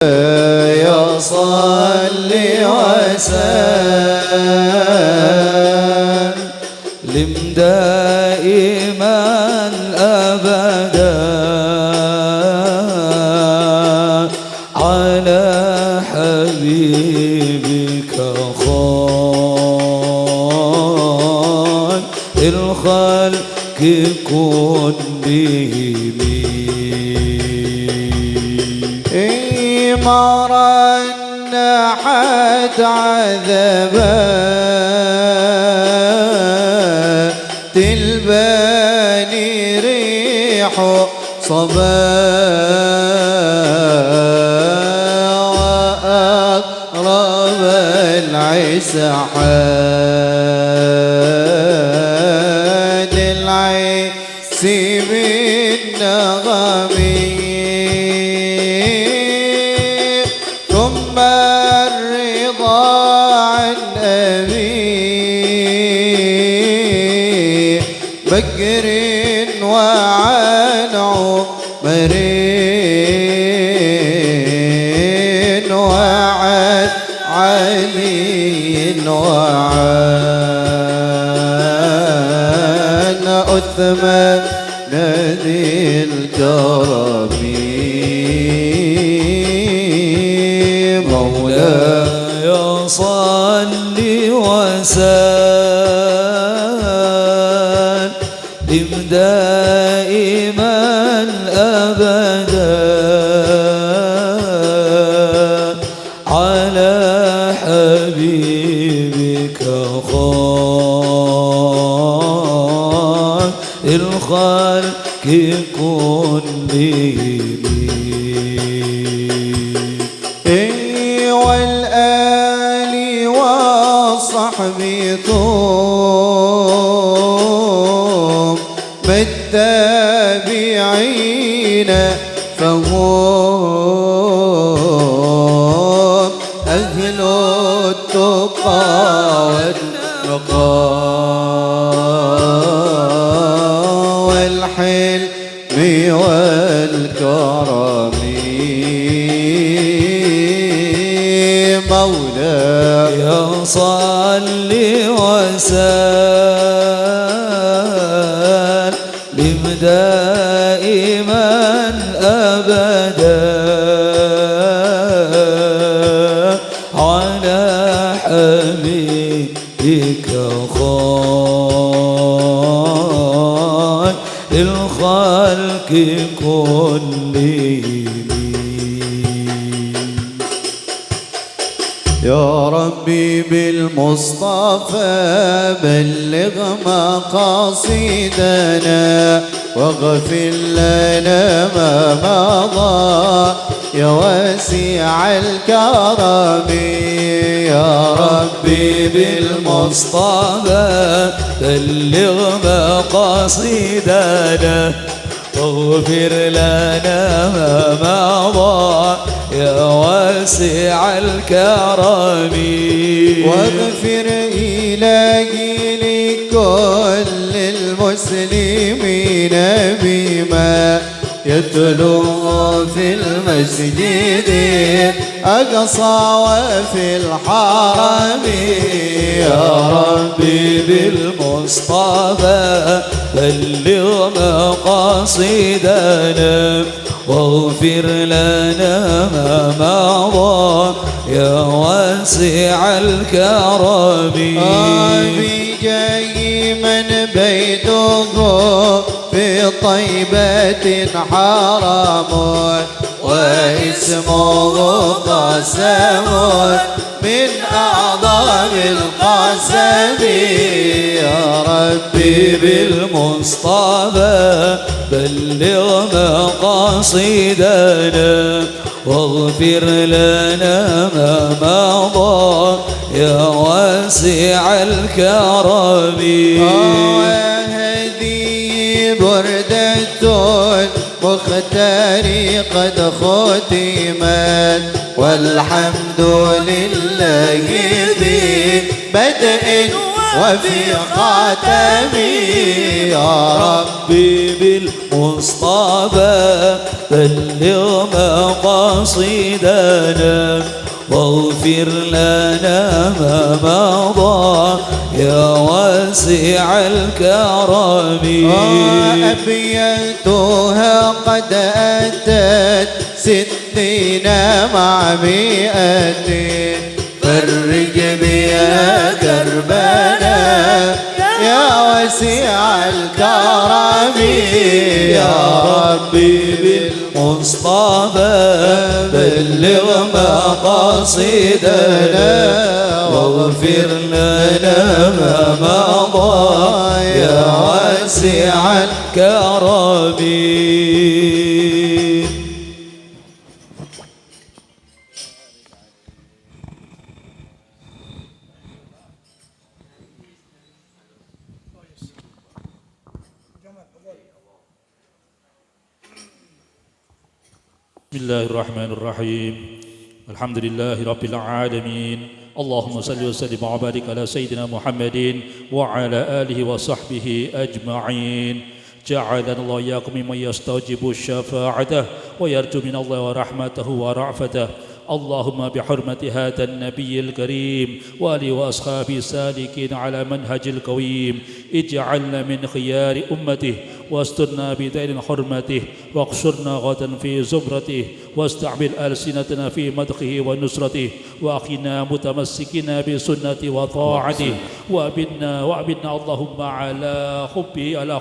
يا صل وسلم دائما أبدا على حبيبك خير الخلق كلهم. مرن حد عذبات الباني ريح صبا وأقرب العسحات العيس بالنغمي بكر وعن عمر وعن علي وعن عثمان ذي الكرم. مولاي صل وسلم دائما أبدا على حبيبك خير الخلق كلهم. والآل والصحب طوم التابعين فهم أهل التقى والنقاء والحلم والكرم. مولاي صل وسلم دائما أبدا على حبيبك خير الخلق كلهم. يا ربي بالمصطفى بلغ مقاصدنا واغفر لنا ما مضى يا واسع الكرم. يا ربي بالمصطفى بلغ مقاصدنا واغفر لنا ما مضى يا واسع الكرم. واغفر إلهي لكل المسلمين بما يتلو في المسجد أقصى وفي الحرم. يا ربي بالمصطفى بلغ مقاصدنا واغفر لنا ما مضى يا واسع الكرم. بجاه من بيته في طيبة حرام واسمه قسم من أعظم القسم. يا ربي بالمصطفى بلغ مقاصدنا واغفر لنا ما مضى يا واسع الكرم. وهذه بردة مختار قد ختمت والحمد لله ذي بدء وفي خاتمي يا ربي بالمصطفى بلغ مقاصدنا واغفر لنا ما مضى يا واسع الكرم. أبيتها قد أتت 60 مع 100 فرج بها كربنا يا واسع الكرم يا ربي بالمصطفى بلغ مقاصدنا واغفر لنا ما مضى يا واسع الكرم. بسم الله الرحمن الرحيم الحمد لله رب العالمين اللهم صل وسلم وبارك على سيدنا محمد وعلى آله وصحبه أجمعين. جعلنا الله إياكم ممن يستوجب الشفاعة ويرجو من الله ورحمته ورأفته. اللهم بحرمة هذا النبي الكريم وآله وأصحابه السالكين على منهج القويم اجعلنا من خيار أمته واسترنا بدين حرمته واقصرنا غدا في زمرته واستعمل ألسنتنا في مدحه ونصرته وأخنا متمسكنا بسنته وطاعته وأبنا اللهم على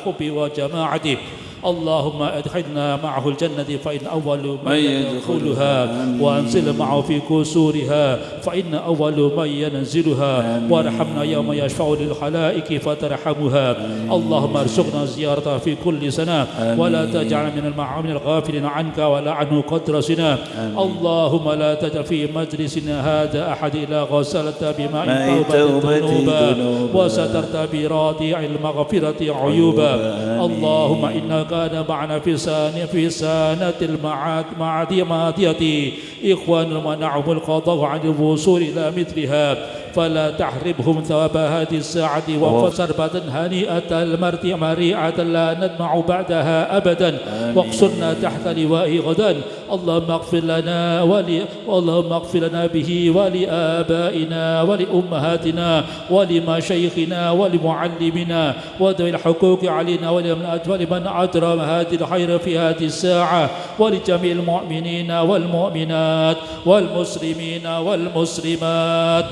حبه وجماعته. اللهم ادخلنا معه الجنة فإن أول من يدخلها وأنزل معه في كسورها فإن أول من ينزلها وارحمنا يوم يشفع للخلائق فترحمها. اللهم ارزقنا زيارته في كل سنة ولا تجعل من الغافلين عنك ولا عنه قدر سنة. اللهم لا تجعل في مجلسنا هذا أحد إلا غسلت بماء توبة ذنوبا وسترت برادع المغفرة عيوبا. اللهم إنك كان معنا في سانة الماضية إخوان منعهم القضاء عن الوصول إلى مثلها فلا تحرمهم ثواب هذه الساعة وفسربة هنيئة مريعة لا ندمع بعدها أبدا واقصرنا تحت لواء غدا. اللهم اغفر لنا به ولآبائنا ولأمهاتنا ولمشايخنا ولمعلمنا وذوي الحقوق علينا ولمن أجرم هذه الخير في هذه الساعة ولجميع المؤمنين والمؤمنات والمسلمين والمسلمات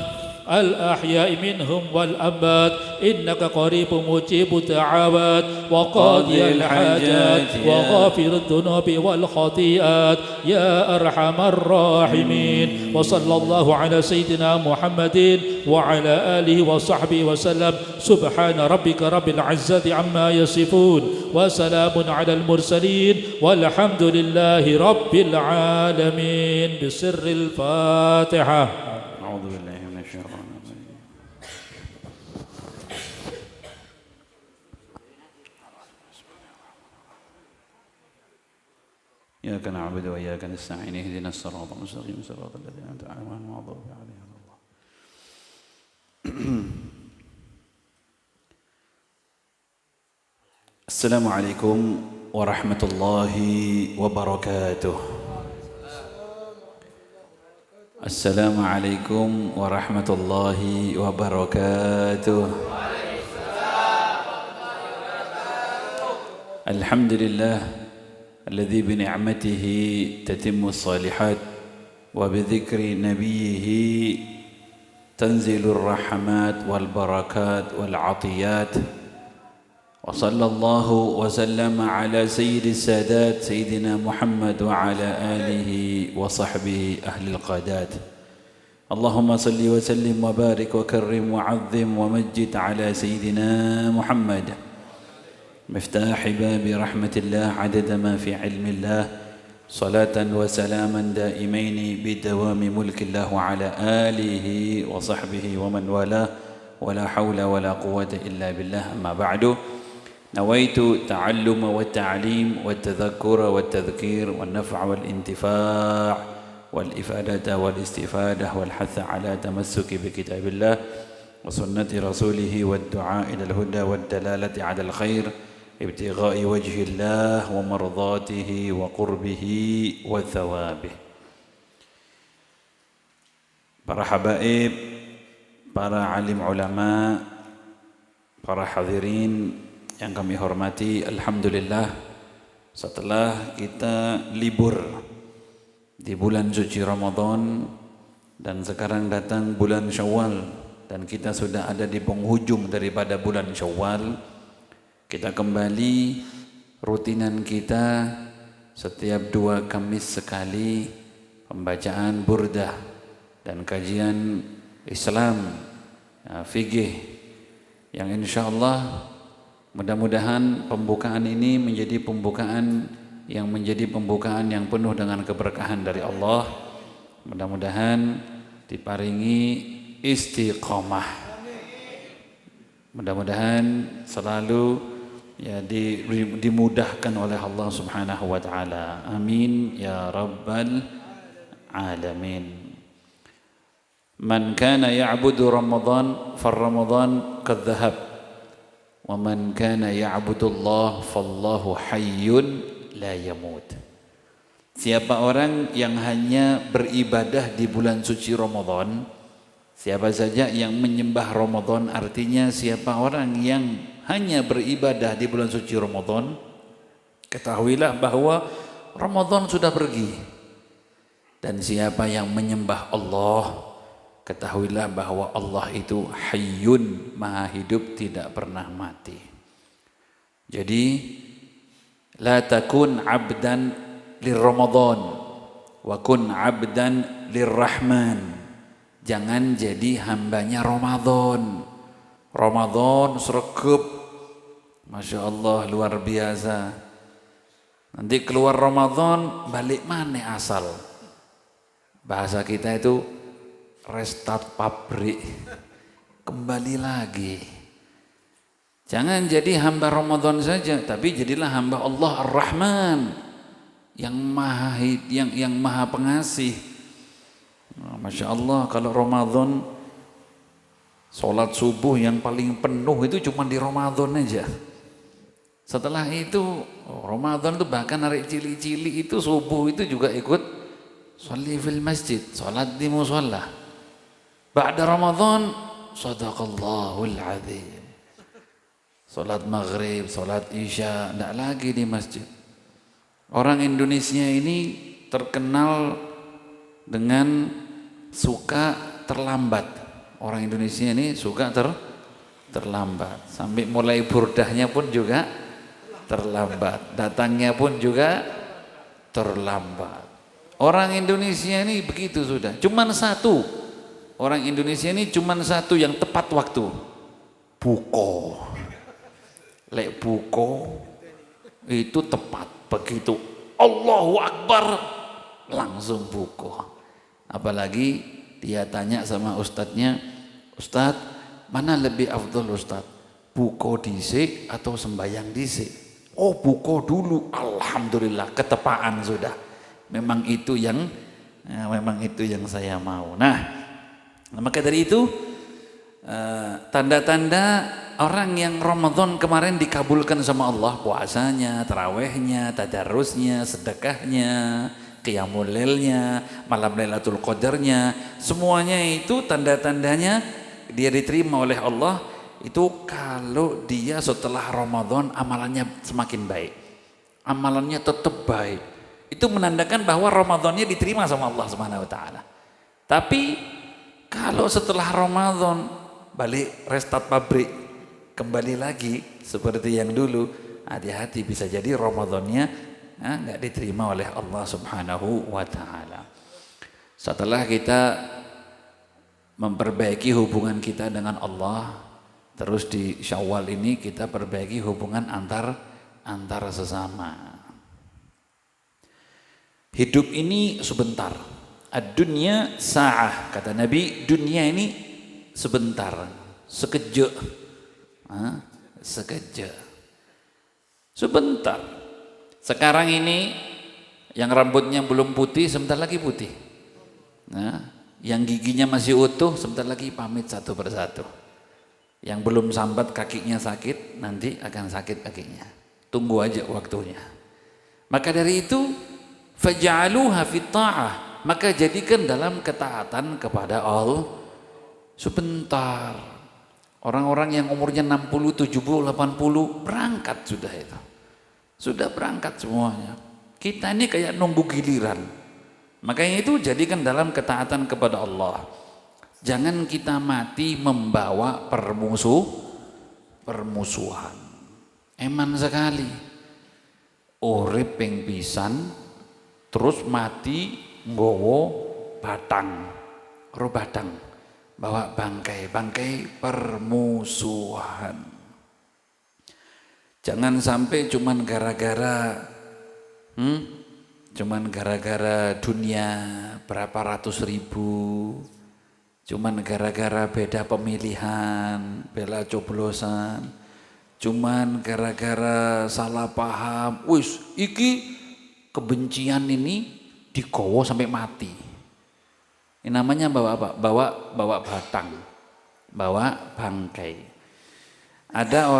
الأحياء منهم والأموات إنك قريب مجيب الدعوات وقاضي الحاجات وغافر الذنوب والخطيئات يا أرحم الراحمين. وصلى الله على سيدنا محمد وعلى آله وصحبه وسلم. سبحان ربك رب العزة عما يصفون وسلام على المرسلين والحمد لله رب العالمين. بسر الفاتحة. أعوذ بالله من الشيطان الرجيم. إياك نعبد وإياك نستعين اهدنا الصراط المستقيم صراط الذين أنعمت عليهم غير المغضوب عليهم ولا الضالين. السلام عليكم ورحمة الله وبركاته. السلام عليكم ورحمة الله وبركاته. الحمد لله الذي بنعمته تتم الصالحات وبذكر نبيه تنزل الرحمات والبركات والعطيات. وصلى الله وسلم على سيد السادات سيدنا محمد وعلى آله وصحبه أهل القادات. اللهم صل وسلم وبارك وكرم وعظم ومجد على سيدنا محمد مفتاح باب رحمة الله عدد ما في علم الله صلاة وسلاما دائمين بدوام ملك الله وعلى آله وصحبه ومن والاه ولا حول ولا قوة إلا بالله. أما بعد نويت التعلم والتعليم والتذكر والتذكير والنفع والانتفاع والإفادة والاستفادة والحث على تمسك بكتاب الله وسنة رسوله والدعاء إلى الهدى والدلالة على الخير ابتغاء وجه الله ومرضاته وقربه وثوابه. Para habaib, para alim ulama, para hadirin yang kami hormati, alhamdulillah setelah kita libur di bulan suci Ramadan dan sekarang datang bulan Syawal dan kita sudah ada di penghujung daripada bulan Syawal, kita kembali rutinan kita setiap 2 Kamis sekali pembacaan burdah dan kajian Islam fikih yang insyaallah mudah-mudahan pembukaan ini menjadi pembukaan yang penuh dengan keberkahan dari Allah. Mudah-mudahan diparingi istiqomah. Mudah-mudahan selalu dimudahkan oleh Allah Subhanahu wa taala. Amin ya rabbal alamin. Man kana ya'budu Ramadan farramadan kadzahab wa man kana ya'budu Allah fallahu hayyun la yamut. Siapa orang yang hanya beribadah di bulan suci Ramadan, siapa saja yang menyembah Ramadan, artinya siapa orang yang hanya beribadah di bulan suci Ramadan, ketahuilah bahwa Ramadan sudah pergi. Dan siapa yang menyembah Allah, ketahuilah bahwa Allah itu hayyun, maha hidup, tidak pernah mati. Jadi la takun abdan lirramadan wa kun abdan lirrahman. Jangan jadi hambanya Ramadan. Ramadan sregep, Masya Allah, luar biasa. Nanti keluar Ramadan balik mana asal. Bahasa kita itu restart pabrik, kembali lagi. Jangan jadi hamba Ramadan saja, tapi jadilah hamba Allah Ar-Rahman yang maha pengasih. Masya Allah, kalau Ramadan sholat subuh yang paling penuh itu cuma di Ramadan aja. Setelah itu Ramadan itu bahkan hari cili-cili itu subuh itu juga ikut sholli fil masjid, sholat di musholla. Ba'da Ramadan, sadaqallahul azim. Salat maghrib, salat isya, tidak lagi di masjid. Orang Indonesia ini terkenal dengan suka terlambat. Orang Indonesia ini suka terlambat. Sampai mulai burdahnya pun juga terlambat. Datangnya pun juga terlambat. Orang Indonesia ini begitu sudah. Cuman satu. Orang Indonesia ini cuma satu yang tepat waktu, buko. Lek buko itu tepat, begitu Allahu Akbar langsung buko. Apalagi dia tanya sama ustadznya, Ustadz mana lebih afdol Ustadz, buko dhisik atau sembayang dhisik? Oh buko dulu, alhamdulillah ketepaan sudah. Memang itu yang saya mau. Maka dari itu tanda-tanda orang yang Ramadan kemarin dikabulkan sama Allah, puasanya, tarawehnya, tadarusnya, sedekahnya, qiyamul lailnya, malam Lailatul Qadarnya, semuanya itu tanda-tandanya dia diterima oleh Allah itu kalau dia setelah Ramadan amalannya semakin baik, amalannya tetap baik. Itu menandakan bahwa Ramadannya diterima sama Allah Subhanahu wa taala. Tapi kalau setelah Ramadan balik restart pabrik, kembali lagi seperti yang dulu, hati-hati bisa jadi Ramadannya nggak diterima oleh Allah Subhanahu wa taala. Setelah kita memperbaiki hubungan kita dengan Allah, terus di Syawal ini kita perbaiki hubungan antar sesama. Hidup ini sebentar. Ad-dunya sa'ah, kata Nabi, dunia ini sebentar, sekejap. Sekejap. Sebentar. Sekarang ini yang rambutnya belum putih sebentar lagi putih. Yang giginya masih utuh sebentar lagi pamit satu persatu. Yang belum sambat kakinya sakit, nanti akan sakit kakinya. Tunggu aja waktunya. Maka dari itu, faj'aluha fit ta'ah, maka jadikan dalam ketaatan kepada Allah. Sebentar. Orang-orang yang umurnya 60, 70, 80 berangkat sudah itu. Sudah berangkat semuanya. Kita ini kayak nunggu giliran. Makanya itu jadikan dalam ketaatan kepada Allah. Jangan kita mati membawa permusuhan. Eman sekali. Urip ping pisan terus mati nggowo batang. Ro batang. Bawa bangkai permusuhan. Jangan sampai cuman gara-gara dunia berapa ratus ribu, cuman gara-gara beda pemilihan, bela coblosan, cuman gara-gara salah paham, wis iki kebencian ini digowo sampai mati. Ini namanya bawa apa? Bawa batang, bawa bangkai. Ada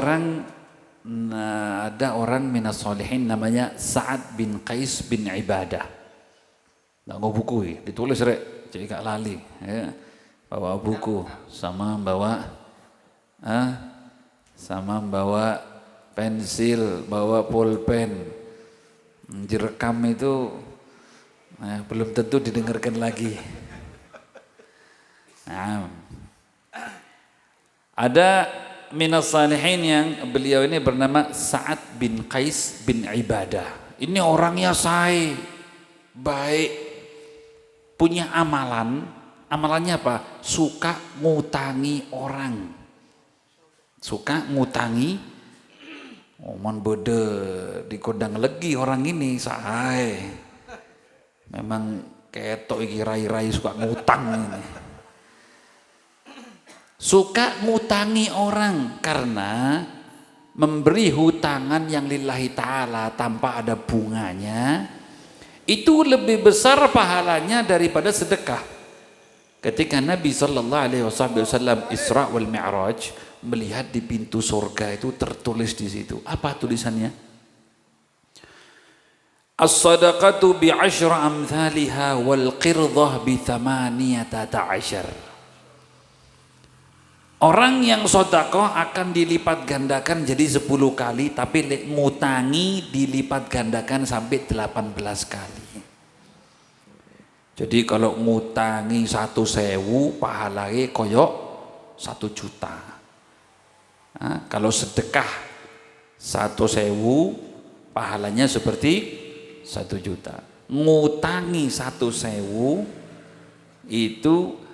orang minas solihin namanya Sa'ad bin Qais bin Ibadah. Nggak mau buku ya, ditulis rek, jadi gak lali. Ya. Bawa buku, sama bawa pensil, bawa pulpen. Direkam itu belum tentu didengarkan lagi. Nah, ada minas salihin yang beliau ini bernama Sa'ad bin Qais bin Ibadah. Ini orangnya baik, punya amalannya apa? Suka ngutangi orang. Suka ngutangi. Omon bode di kodang legi orang ini memang ketok iki rai-rai suka ngutang ini. Suka ngutangi orang karena memberi hutangan yang lillahi ta'ala tanpa ada bunganya itu lebih besar pahalanya daripada sedekah. Ketika Nabi SAW Isra wal Mi'raj melihat di pintu surga itu tertulis di situ. Apa tulisannya? As-sadaqatu bi'ashra amthaliha wal qirdah bi thamaniyata ta'ashar. Orang yang sedekah akan dilipat gandakan jadi 10 kali, tapi ngutangi dilipat gandakan sampai 18 kali. Jadi kalau ngutangi 1.000 pahalanya koyok 1 juta. Nah, kalau sedekah 1.000 pahalanya seperti 1 juta. Ngutangi 1.000 itu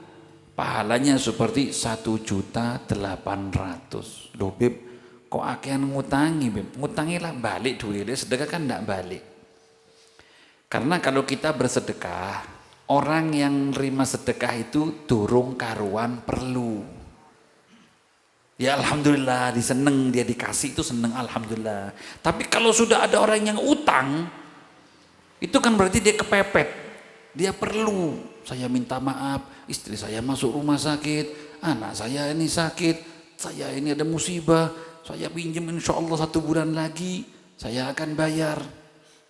pahalanya seperti 1.800.000. Loh Bib, kok akean ngutangi Bib? Ngutangilah balik duitnya, sedekah kan enggak balik. Karena kalau kita bersedekah, orang yang nerima sedekah itu durung karuan perlu. Ya alhamdulillah, diseneng dia dikasih itu seneng alhamdulillah. Tapi kalau sudah ada orang yang utang, itu kan berarti dia kepepet. Dia perlu. Saya minta maaf, istri saya masuk rumah sakit, anak saya ini sakit, saya ini ada musibah, saya pinjam insya Allah 1 bulan lagi, saya akan bayar.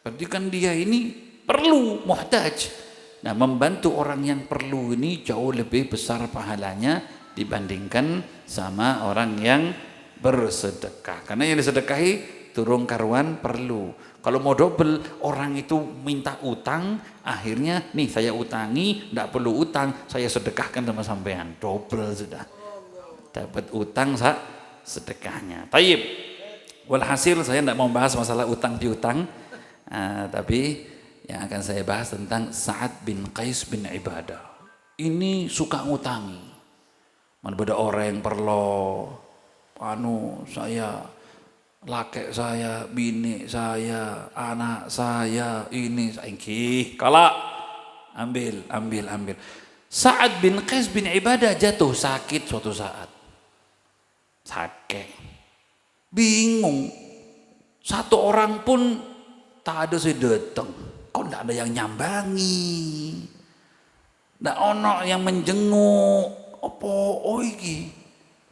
Berarti kan dia ini perlu, muhtaj. Nah, membantu orang yang perlu ini jauh lebih besar pahalanya dibandingkan sama orang yang bersedekah. Karena yang disedekahi turun karuan perlu. Kalau mau double, orang itu minta utang, akhirnya nih saya utangi, tidak perlu utang, saya sedekahkan sama sampean, double sudah. Dapat utang sedekahnya. Taib. Walhasil saya tidak mau bahas masalah utang piutang, tapi yang akan saya bahas tentang Sa'ad bin Qais bin Ibadah. Ini suka ngutangi. Mana beda orang yang perlu, saya laki saya, bini saya, anak saya, ini kalak ambil. Sa'ad bin Qais bin Ibadah jatuh sakit suatu saat. Sakit. Bingung. Satu orang pun tak ada saya datang. Kok tidak ada yang nyambangi? Tidak ono yang menjenguk. Apa iki?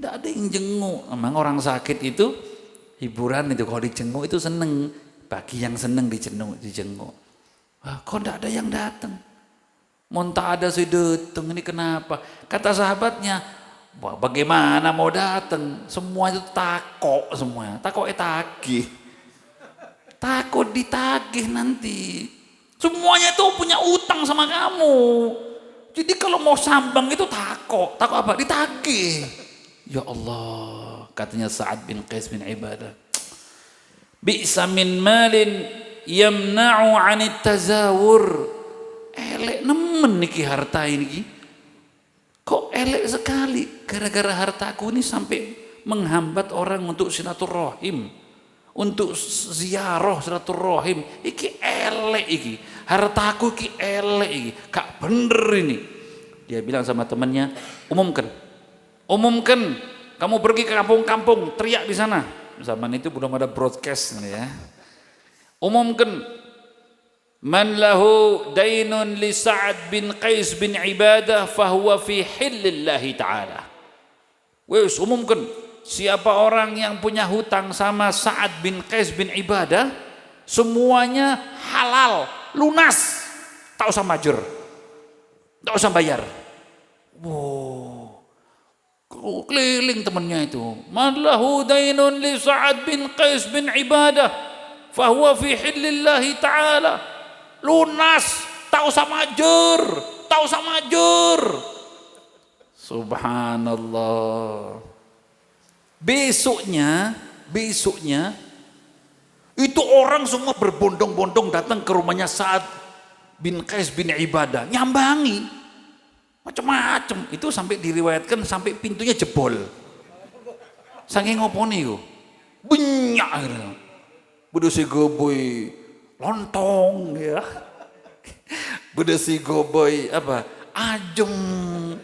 Tidak ada yang jenguk. Memang orang sakit itu hiburan itu, kalau dijenguk itu seneng. Bagi yang seneng dijenguk. Wah, kok tidak ada yang datang? Monta ada sih datang, ini kenapa? Kata sahabatnya, wah, bagaimana mau datang? Semua itu takok semuanya. Takok tagih. Takut ditagih nanti. Semuanya itu punya utang sama kamu. Jadi kalau mau sambang itu takok. Takok apa? Ditagih. Ya Allah, katanya Sa'ad bin Qais bin Ibadah. Bi'sa min malin yamna'u 'anit tazawur. Elek nemen niki harta ini. Kok elek sekali gara-gara hartaku ini sampai menghambat orang untuk silaturahim, untuk ziarah silaturahim. Iki elek iki. Hartaku iki elek iki. Gak bener ini. Dia bilang sama temannya, umumkan. Kamu pergi ke kampung-kampung, teriak di sana. Zaman itu belum ada broadcast ya. Umumkan, man lahu dainun li Sa'ad bin Qais bin Ibadah fahuwa fi hillillahi ta'ala. Wes umumkan, siapa orang yang punya hutang sama Sa'ad bin Qais bin Ibadah, semuanya halal, lunas, tak usah majur, tak usah bayar. Wow, keliling temannya itu. Man lahu dainun li Sa'ad bin Qais bin Ibadah fahuwa fi hillillahi ta'ala. Lunas, tak usah majur, tak usah majur. Subhanallah. Besoknya itu orang semua berbondong-bondong datang ke rumahnya Sa'ad bin Qais bin Ibadah, nyambangi macam-macam. Itu sampai diriwayatkan sampai pintunya jebol. Saking ngoponi ku, banyak gitu. Budesi goboy lontong ya. Budesi goboy apa? Ajeng.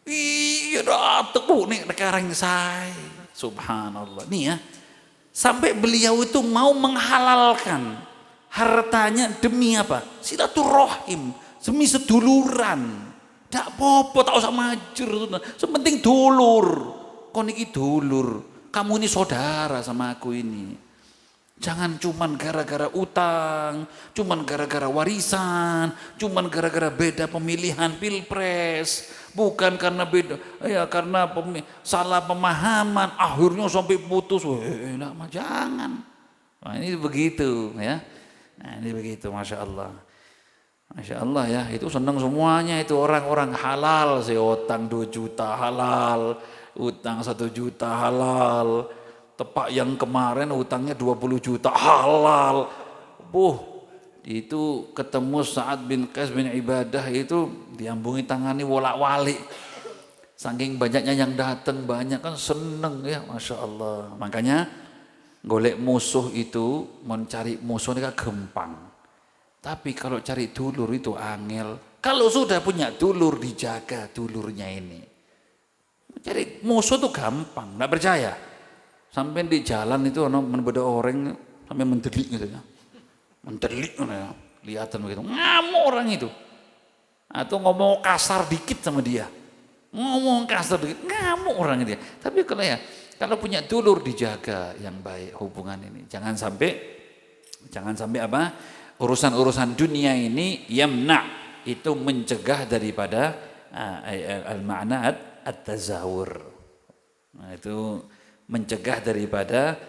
Iya datang nih sekarang saya. Subhanallah. Nih ya. Sampai beliau itu mau menghalalkan hartanya demi apa? Silaturahim, demi seduluran. Tak apa-apa, tak usah majur. Sepenting dulur. Kau niki dulur. Kamu ini saudara sama aku ini. Jangan cuman gara-gara utang, cuman gara-gara warisan, cuman gara-gara beda pemilihan pilpres. Bukan karena beda, ya karena salah pemahaman, akhirnya sampai putus. Nah, jangan. Nah, ini begitu ya. Nah, ini begitu, Masya Allah. Masya Allah ya, itu senang semuanya itu orang-orang halal. Si utang 2 juta halal, utang 1 juta halal. Tepak yang kemarin utangnya 20 juta halal. Itu ketemu Sa'ad bin Qais bin Ibadah itu diambungi tangani wolak-walik. Saking banyaknya yang datang, banyak kan seneng ya, Masya Allah. Makanya golek musuh itu, mencari musuh ini kan gampang. Tapi kalau cari dulur itu angel. Kalau sudah punya dulur, dijaga dulurnya ini. Cari musuh itu gampang, enggak percaya. Sampai di jalan itu beda orang sampai mendelik gitu ya. Mendelik ya, kelihatan begitu. Ngamuk orang itu. Atau ngomong kasar dikit sama dia. Ngomong kasar dikit, ngamuk orang itu ya. Tapi kalau punya dulur dijaga yang baik hubungan ini. Jangan sampai apa? Urusan-urusan dunia ini yamna, itu mencegah daripada al-ma'na at-tazawur. Nah, itu mencegah daripada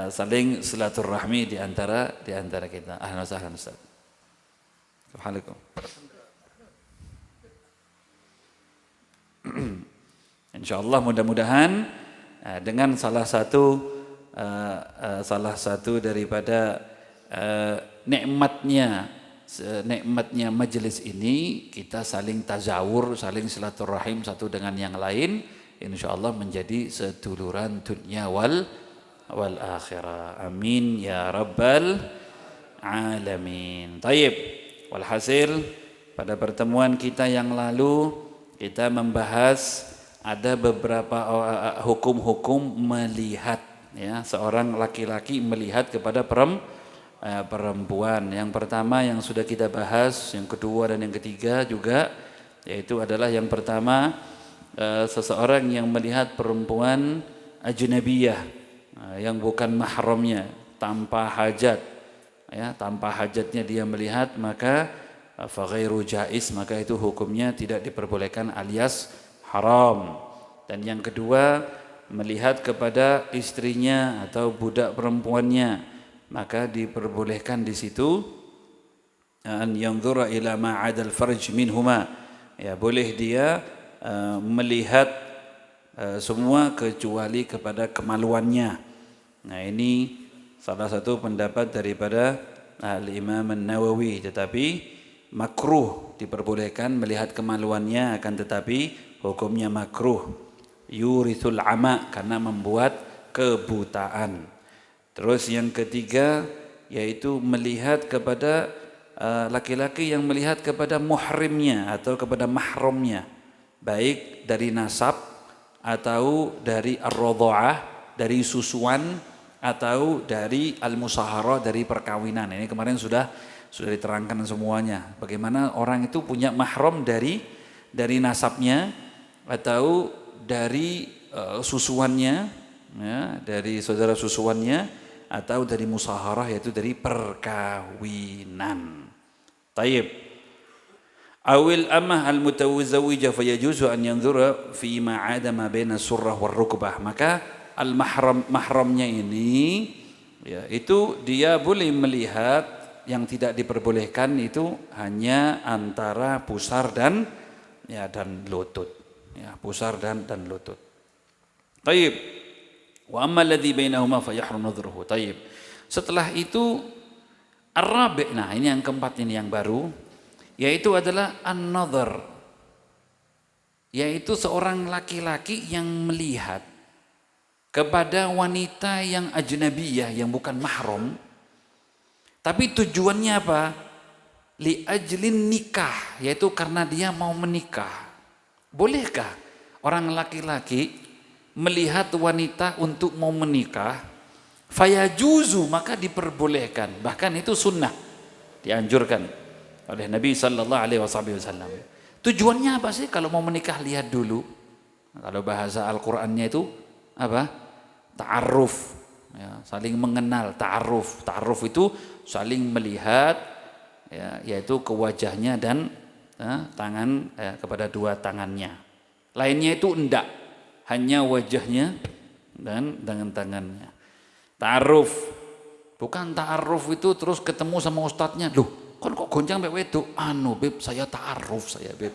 saling silaturahmi di antara kita. Ahlan wa sahlan Ustaz. Assalamualaikum. Insyaallah mudah-mudahan dengan salah satu daripada nikmatnya majelis ini, kita saling tazawur, saling silaturahim satu dengan yang lain, insyaallah menjadi seduluran dunia wal akhirah. Amin ya rabbal alamin. Taib. Walhasil pada pertemuan kita yang lalu kita membahas ada beberapa hukum-hukum melihat ya, seorang laki-laki melihat kepada perempuan. Yang pertama yang sudah kita bahas, yang kedua dan yang ketiga juga, yaitu adalah yang pertama seseorang yang melihat perempuan ajnabiyah yang bukan mahramnya tanpa hajat, ya, tanpa hajatnya dia melihat, maka fa ghairu jaiz, maka itu hukumnya tidak diperbolehkan alias haram. Dan yang kedua, melihat kepada istrinya atau budak perempuannya, maka diperbolehkan di situ an yanzura ila ma 'adal farj minhuma, ya, boleh dia melihat semua kecuali kepada kemaluannya. Nah, ini salah satu pendapat daripada Al-Imam An-Nawawi, tetapi makruh, diperbolehkan melihat kemaluannya, akan tetapi hukumnya makruh, yurithul ama, karena membuat kebutaan. Terus yang ketiga yaitu melihat kepada laki-laki yang melihat kepada muhrimnya atau kepada mahramnya, baik dari nasab atau dari ar-radha'ah, dari susuan, atau dari al-musahara, dari perkawinan. Ini kemarin sudah diterangkan semuanya. Bagaimana orang itu punya mahram dari nasabnya atau dari susuannya, ya, dari saudara susuannya, atau dari musaharah, yaitu dari perkawinan. Taib. Awil amah al-mutawazzawijah fayajuzu an yanzura fi ma 'ada ma baina surrah war rukbah. Maka mahramnya ini, ya, itu dia boleh melihat, yang tidak diperbolehkan itu hanya antara pusar dan lutut, ya, pusar dan lutut. Taib. Wa amma alladhi bainahuma fa yahrum nadhruhu. Taib. Setelah itu ar-rabi', nah ini yang keempat, ini yang baru, yaitu adalah an-nadhar, yaitu seorang laki-laki yang melihat kepada wanita yang ajnabiyah, yang bukan mahram, tapi tujuannya apa? Li ajlin nikah, yaitu karena dia mau menikah. Bolehkah orang laki-laki melihat wanita untuk mau menikah? Fayajuzu, maka diperbolehkan, bahkan itu sunnah, dianjurkan oleh Nabi sallallahu alaihi wasallam. Tujuannya apa sih kalau mau menikah? Lihat dulu. Kalau bahasa Al-Qur'annya itu apa? Ta'aruf, ya, saling mengenal. Ta'aruf itu saling melihat, ya, yaitu ke wajahnya dan tangan, kepada dua tangannya. Lainnya itu enggak, hanya wajahnya dan dengan tangannya. Ta'aruf, bukan ta'aruf itu terus ketemu sama ustadznya, loh kan kok goncang mbak wedok? Beb, saya ta'aruf, saya beb,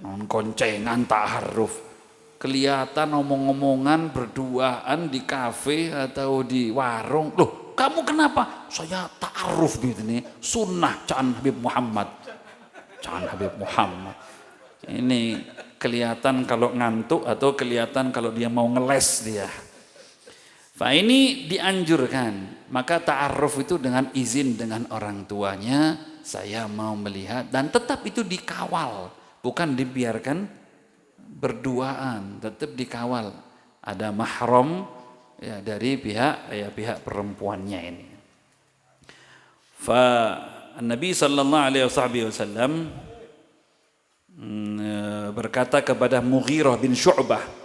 non koncengan ta'aruf. Kelihatan omong-omongan berduaan di kafe atau di warung, loh kamu kenapa? Saya ta'aruf gitu nih, sunnah Caan Habib Muhammad. Ini kelihatan kalau ngantuk atau kelihatan kalau dia mau ngeles dia. Nah, ini dianjurkan. Maka ta'aruf itu dengan izin dengan orang tuanya, saya mau melihat, dan tetap itu dikawal, bukan dibiarkan berduaan, tetap dikawal. Ada mahram, ya, dari pihak perempuannya ini. Fa Nabi sallallahu alaihi wasallam berkata kepada Mughirah bin Syu'bah,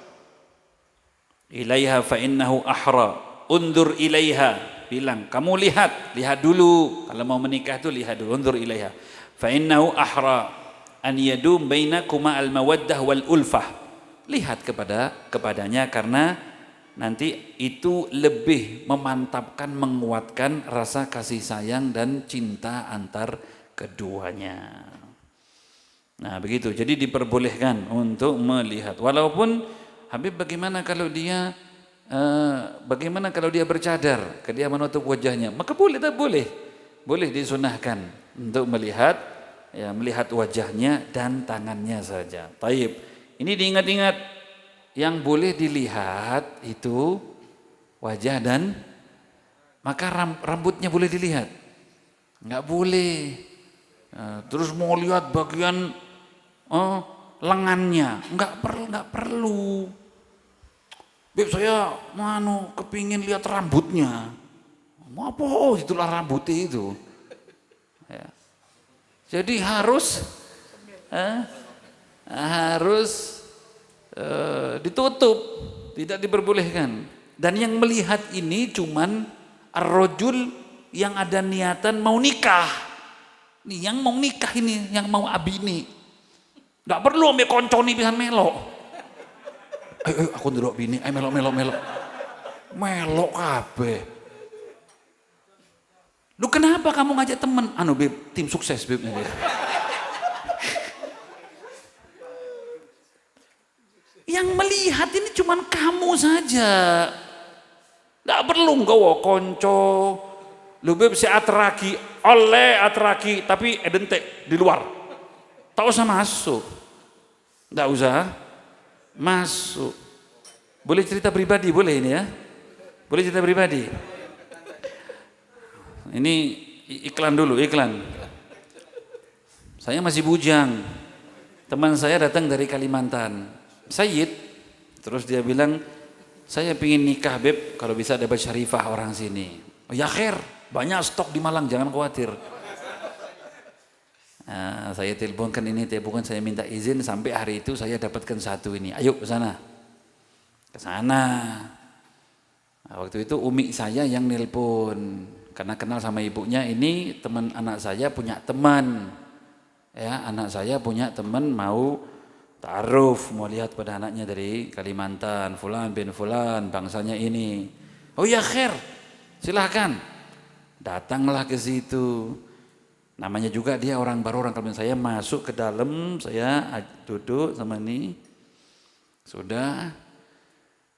ilaiha fa innahu ahra, undur ilaiha, bilang kamu lihat dulu, kalau mau menikah itu lihat dulu, undur ilaiha fa innahu ahra an yadum bainakuma al mawaddah wal ulfah, lihat kepadanya karena nanti itu lebih memantapkan, menguatkan rasa kasih sayang dan cinta antar keduanya. Nah begitu, jadi diperbolehkan untuk melihat. Walaupun Habib, bagaimana kalau dia bercadar, dia menutup wajahnya, maka boleh disunahkan untuk melihat, ya, melihat wajahnya dan tangannya saja. Taib. Ini diingat-ingat, yang boleh dilihat itu wajah dan, maka rambutnya boleh dilihat, nggak boleh. Terus mau lihat bagian lengannya, nggak perlu. Beb, saya kepingin lihat rambutnya. Mau apa? Oh, itulah rambutnya itu. Ya. Jadi harus ditutup, tidak diperbolehkan. Dan yang melihat ini cuman ar-rajul yang ada niatan mau nikah. Nih yang mau nikah ini, yang mau abini. Enggak perlu ambek konconi bisa melok. Aku ndelok bini, melok. Melok kabeh. Lu kenapa kamu ngajak temen? Anu Beb, tim sukses Beb. Yang melihat ini cuman kamu saja. Nggak perlu nggawa konco. Lu Beb si atraki, oleh atraki, tapi edentek di luar. Tak usah masuk. Nggak usah masuk. Boleh cerita pribadi, boleh ini ya? Boleh cerita pribadi? Ini iklan dulu, iklan. Saya masih bujang. Teman saya datang dari Kalimantan. Sayyid, terus dia bilang, saya pingin nikah Beb, kalau bisa dapat syarifah orang sini. Oh ya khair, banyak stok di Malang, jangan khawatir. Nah, saya teleponkan ini, saya minta izin, sampai hari itu saya dapatkan satu ini. Ayo ke sana. Ke sana. Nah, waktu itu umi saya yang nelpon, karena kenal sama ibunya, ini teman anak saya punya teman. Ya, anak saya punya teman mau ta'aruf, mau lihat pada anaknya dari Kalimantan, fulan bin fulan, bangsanya ini. Oh ya khair, silahkan. Datanglah ke situ. Namanya juga dia orang baru, orang Kalimantan. Saya masuk ke dalam, saya duduk sama ini. Sudah.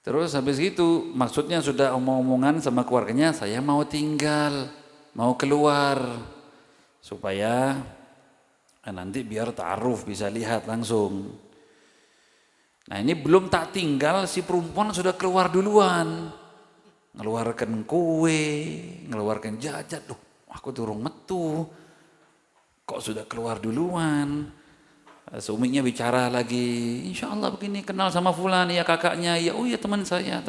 Terus habis itu, maksudnya sudah omong-omongan sama keluarganya, saya mau tinggal, mau keluar. Supaya nanti biar ta'aruf bisa lihat langsung. Nah ini belum tak tinggal, si perempuan sudah keluar duluan. Ngeluarkan kue, ngeluarkan jajan. Duh, aku turun metu. Kok sudah keluar duluan? Suaminya bicara lagi, insya Allah begini, kenal sama fulan, ya kakaknya, ya oh ya teman saya.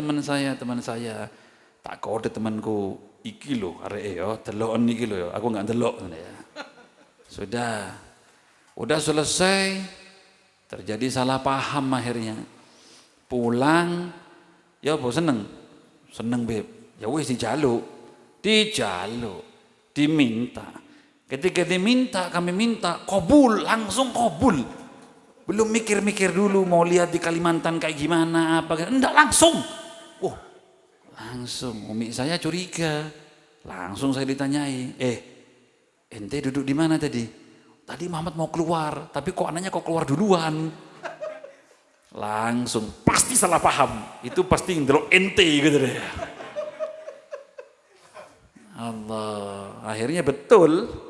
Tak kode temanku, iki loh, arek yo, delok iki loh, aku nggak delok ya. Sudah, udah selesai, terjadi salah paham akhirnya. Pulang, ya apa seneng Beb, ya wis dijaluk, diminta. Ketika diminta, kami minta, kabul, langsung kabul. Belum mikir-mikir dulu mau lihat di Kalimantan kayak gimana, apa, enggak langsung. Oh, langsung, umi saya curiga. Langsung saya ditanyai, ente duduk di mana tadi? Tadi Muhammad mau keluar, tapi kok anaknya kok keluar duluan? Langsung, pasti salah paham. Itu pasti ndelok ente gitu deh. Allah, akhirnya betul.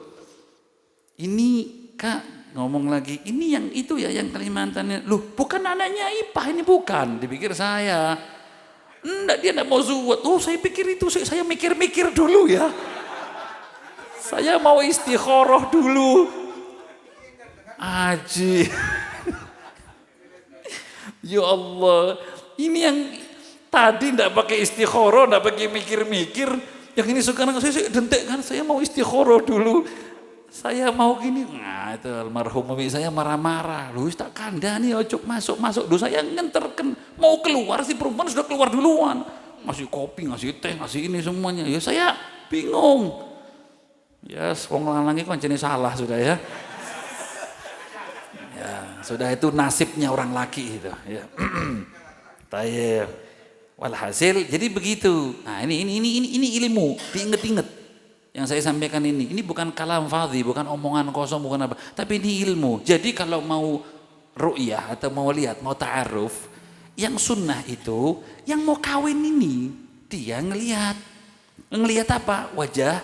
Ini Kak ngomong lagi, ini yang itu ya yang Kalimantan. Loh bukan anaknya Ipah ini, bukan. Dipikir saya. Enggak, dia enggak mau zuwat. Oh saya pikir itu, saya mikir-mikir dulu ya. Saya mau istikharah dulu. Aji. Ya Allah, ini yang tadi enggak pakai istikharah, enggak pakai mikir-mikir. Yang ini sekarang saya dentek kan, saya mau istikharah dulu. Saya mau gini, nah itu almarhum umi saya marah-marah. Lu tak kandani, ojo masuk. Duh saya ngenterken, mau keluar si perempuan sudah keluar duluan. Ngasih kopi, ngasih teh, ngasih ini semuanya. Ya saya bingung. Ya wong lanang iki kancane salah sudah ya. Ya, sudah itu nasibnya orang laki itu ya. Tayyib. Walhasil jadi begitu. Nah, ini ilmu, diinget-inget. Yang saya sampaikan ini bukan kalam fadhi, bukan omongan kosong, bukan apa, tapi ini ilmu. Jadi kalau mau ru'yah atau mau lihat, mau ta'aruf, yang sunnah itu, yang mau kawin ini, dia ngelihat apa? Wajah,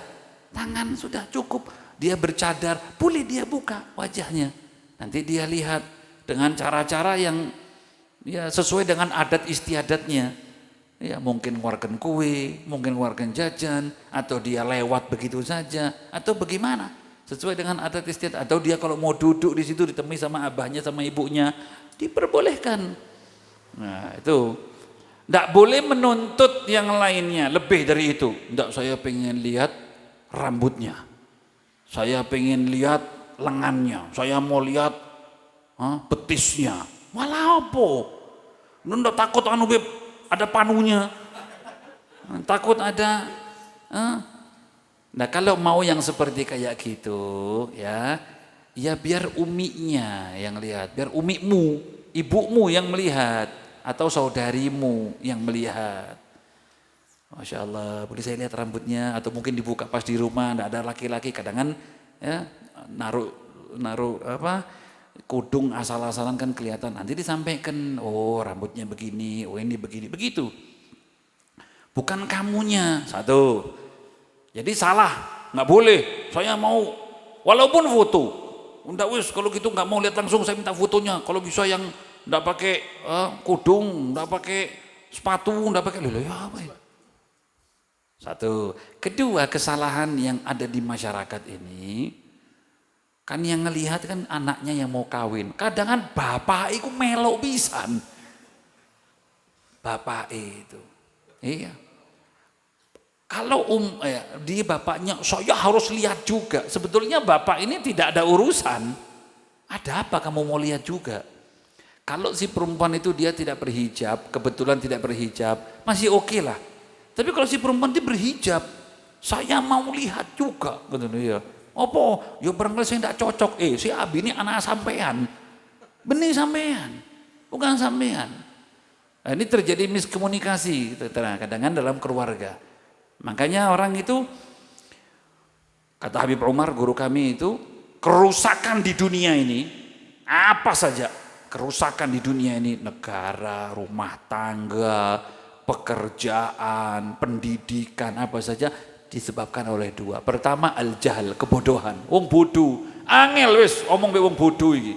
tangan, sudah cukup. Dia bercadar, boleh dia buka wajahnya. Nanti dia lihat dengan cara-cara yang ya sesuai dengan adat istiadatnya. Ya mungkin ngeluarkan kue, mungkin ngeluarkan jajan, atau dia lewat begitu saja, atau bagaimana sesuai dengan adat istiadat. Atau dia kalau mau duduk di situ ditemui sama abahnya sama ibunya, diperbolehkan. Nah itu, tidak boleh menuntut yang lainnya lebih dari itu. Tidak, saya pengen lihat rambutnya, saya pengen lihat lengannya, saya mau lihat betisnya. Malah apa? Nunda takut anu beb, ada panunya. Takut ada. Nah kalau mau yang seperti kayak gitu ya biar uminya yang lihat, biar umimu, ibumu yang melihat atau saudarimu yang melihat. Masya Allah, boleh saya lihat rambutnya atau mungkin dibuka pas di rumah, tidak ada laki-laki, kadang ya naruh apa kudung asal-asalan kan kelihatan, nanti disampaikan, oh rambutnya begini, oh ini begini, begitu. Bukan kamunya, satu. Jadi salah, nggak boleh, saya mau, walaupun foto, enggak wis kalau gitu nggak mau lihat langsung, saya minta fotonya, kalau bisa yang nggak pakai kudung, nggak pakai sepatu, nggak pakai, ya apa ya? Satu. Kedua, kesalahan yang ada di masyarakat ini, kan yang ngelihat kan anaknya yang mau kawin. Kadang kan bapak itu melok pisan. Bapak itu. Iya. Kalau dia bapaknya, saya harus lihat juga. Sebetulnya bapak ini tidak ada urusan. Ada apa kamu mau lihat juga? Kalau si perempuan itu dia tidak berhijab, kebetulan tidak berhijab, masih oke lah. Tapi kalau si perempuan dia berhijab, saya mau lihat juga, gitu ya. Apa? Ya barangkali saya tidak cocok. Si Abi ini anak sampean, benih sampean, bukan sampean. Nah, ini terjadi miskomunikasi kadang-kadang dalam keluarga. Makanya orang itu, kata Habib Umar guru kami itu, kerusakan di dunia ini, apa saja kerusakan di dunia ini, negara, rumah tangga, pekerjaan, pendidikan, apa saja disebabkan oleh dua. Pertama al-jahal, kebodohan. Wong bodoh, angel wis omong be wong bodoh iki.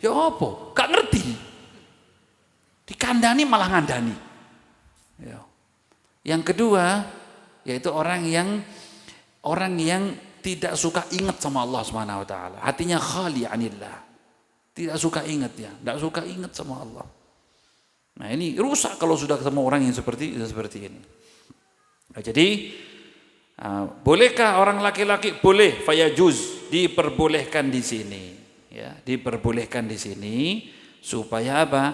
Ya apa? Gak ngerti. Dikandani malah ngandani. Ya. Yang kedua yaitu orang yang tidak suka ingat sama Allah Subhanahu wa taala. Hatinya khali anillah. Tidak suka ingat ya, tidak suka ingat sama Allah. Nah ini rusak kalau sudah ketemu orang yang seperti ini. Nah, jadi bolehkah orang laki-laki? Boleh, fayajuz, diperbolehkan di sini. Ya, diperbolehkan di sini supaya apa?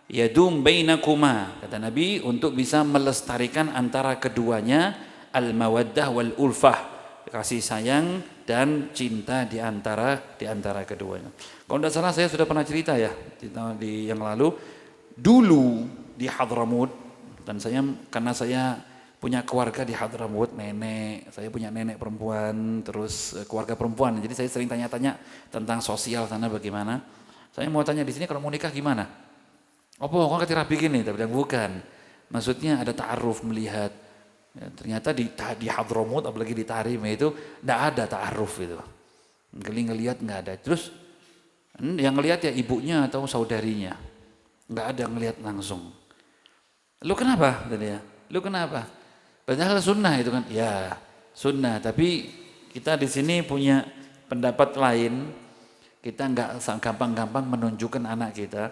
Yadum bainakuma, kata Nabi, untuk bisa melestarikan antara keduanya al-mawaddah wal ulfah, kasih sayang dan cinta di antara keduanya. Kalau tidak salah saya sudah pernah cerita ya di yang lalu. Dulu di Hadramut, dan karena saya punya keluarga di Hadramut, saya punya nenek perempuan, terus keluarga perempuan, jadi saya sering tanya-tanya tentang sosial sana bagaimana. Saya mau tanya di sini kalau mau nikah gimana? Apa kok ketira bikin nih? Tapi bilang bukan, maksudnya ada ta'aruf, melihat. Ya, ternyata di Hadramut, apalagi di Tarim itu tidak ada ta'aruf itu, ngelihat nggak ada. Terus yang ngelihat ya ibunya atau saudarinya. Nggak ada ngelihat langsung. Lu kenapa? Lu kenapa? Padahal sunnah itu kan. Ya sunnah, tapi kita di sini punya pendapat lain. Kita nggak gampang-gampang menunjukkan anak kita.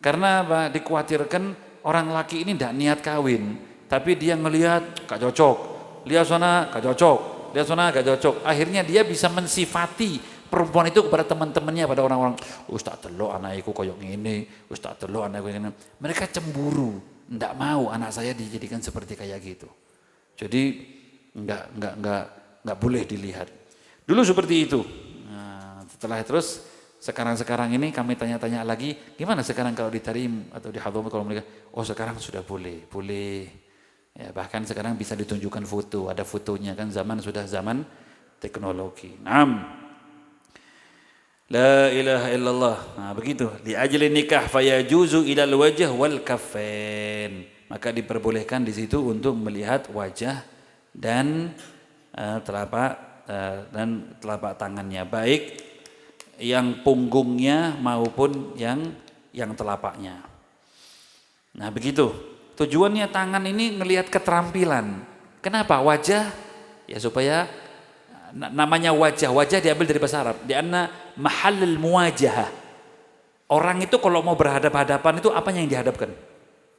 Karena apa? Dikhawatirkan orang laki ini tidak niat kawin. Tapi dia ngelihat gak cocok. Lihat sana gak cocok. Lihat sana gak cocok. Akhirnya dia bisa mensifati perempuan itu kepada teman-temannya, pada orang-orang, Ustaz delok anakku koyok ngene, Ustaz delok anakku ngene. Mereka cemburu, enggak mau anak saya dijadikan seperti kayak gitu. Jadi enggak boleh dilihat. Dulu seperti itu. Nah, setelah terus sekarang ini kami tanya-tanya lagi, gimana sekarang kalau di Tarim atau di Hadramut kalau mereka, oh sekarang sudah boleh. Ya, bahkan sekarang bisa ditunjukkan foto, ada fotonya kan, sudah zaman teknologi. La ilaha illallah. Nah, begitu. Li ajli nikah fayajuzu ilal wajh wal kaffain. Maka diperbolehkan di situ untuk melihat wajah dan telapak tangannya, baik yang punggungnya maupun yang telapaknya. Nah, begitu. Tujuannya tangan ini ngelihat keterampilan. Kenapa? Wajah ya supaya namanya wajah diambil dari bahasa Arab. Di anna mahallul muwajahah. Orang itu kalau mau berhadapan-hadapan itu apa yang dihadapkan?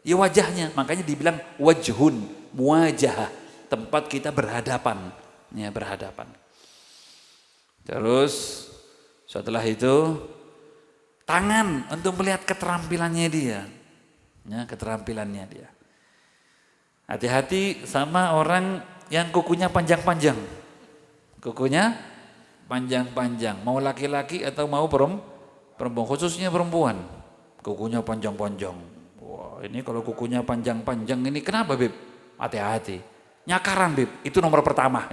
Ya wajahnya. Makanya dibilang wajhun, muwajahah, tempat kita berhadapan, ya berhadapan. Terus setelah itu tangan untuk melihat keterampilannya dia. Ya, keterampilannya dia. Hati-hati sama orang yang kukunya panjang-panjang. Kukunya panjang-panjang. Mau laki-laki atau mau perempuan, khususnya perempuan. Kukunya panjang-panjang. Wah, ini kalau kukunya panjang-panjang ini kenapa, Beb? Hati-hati. Nyakaran, Beb. Itu nomor pertama.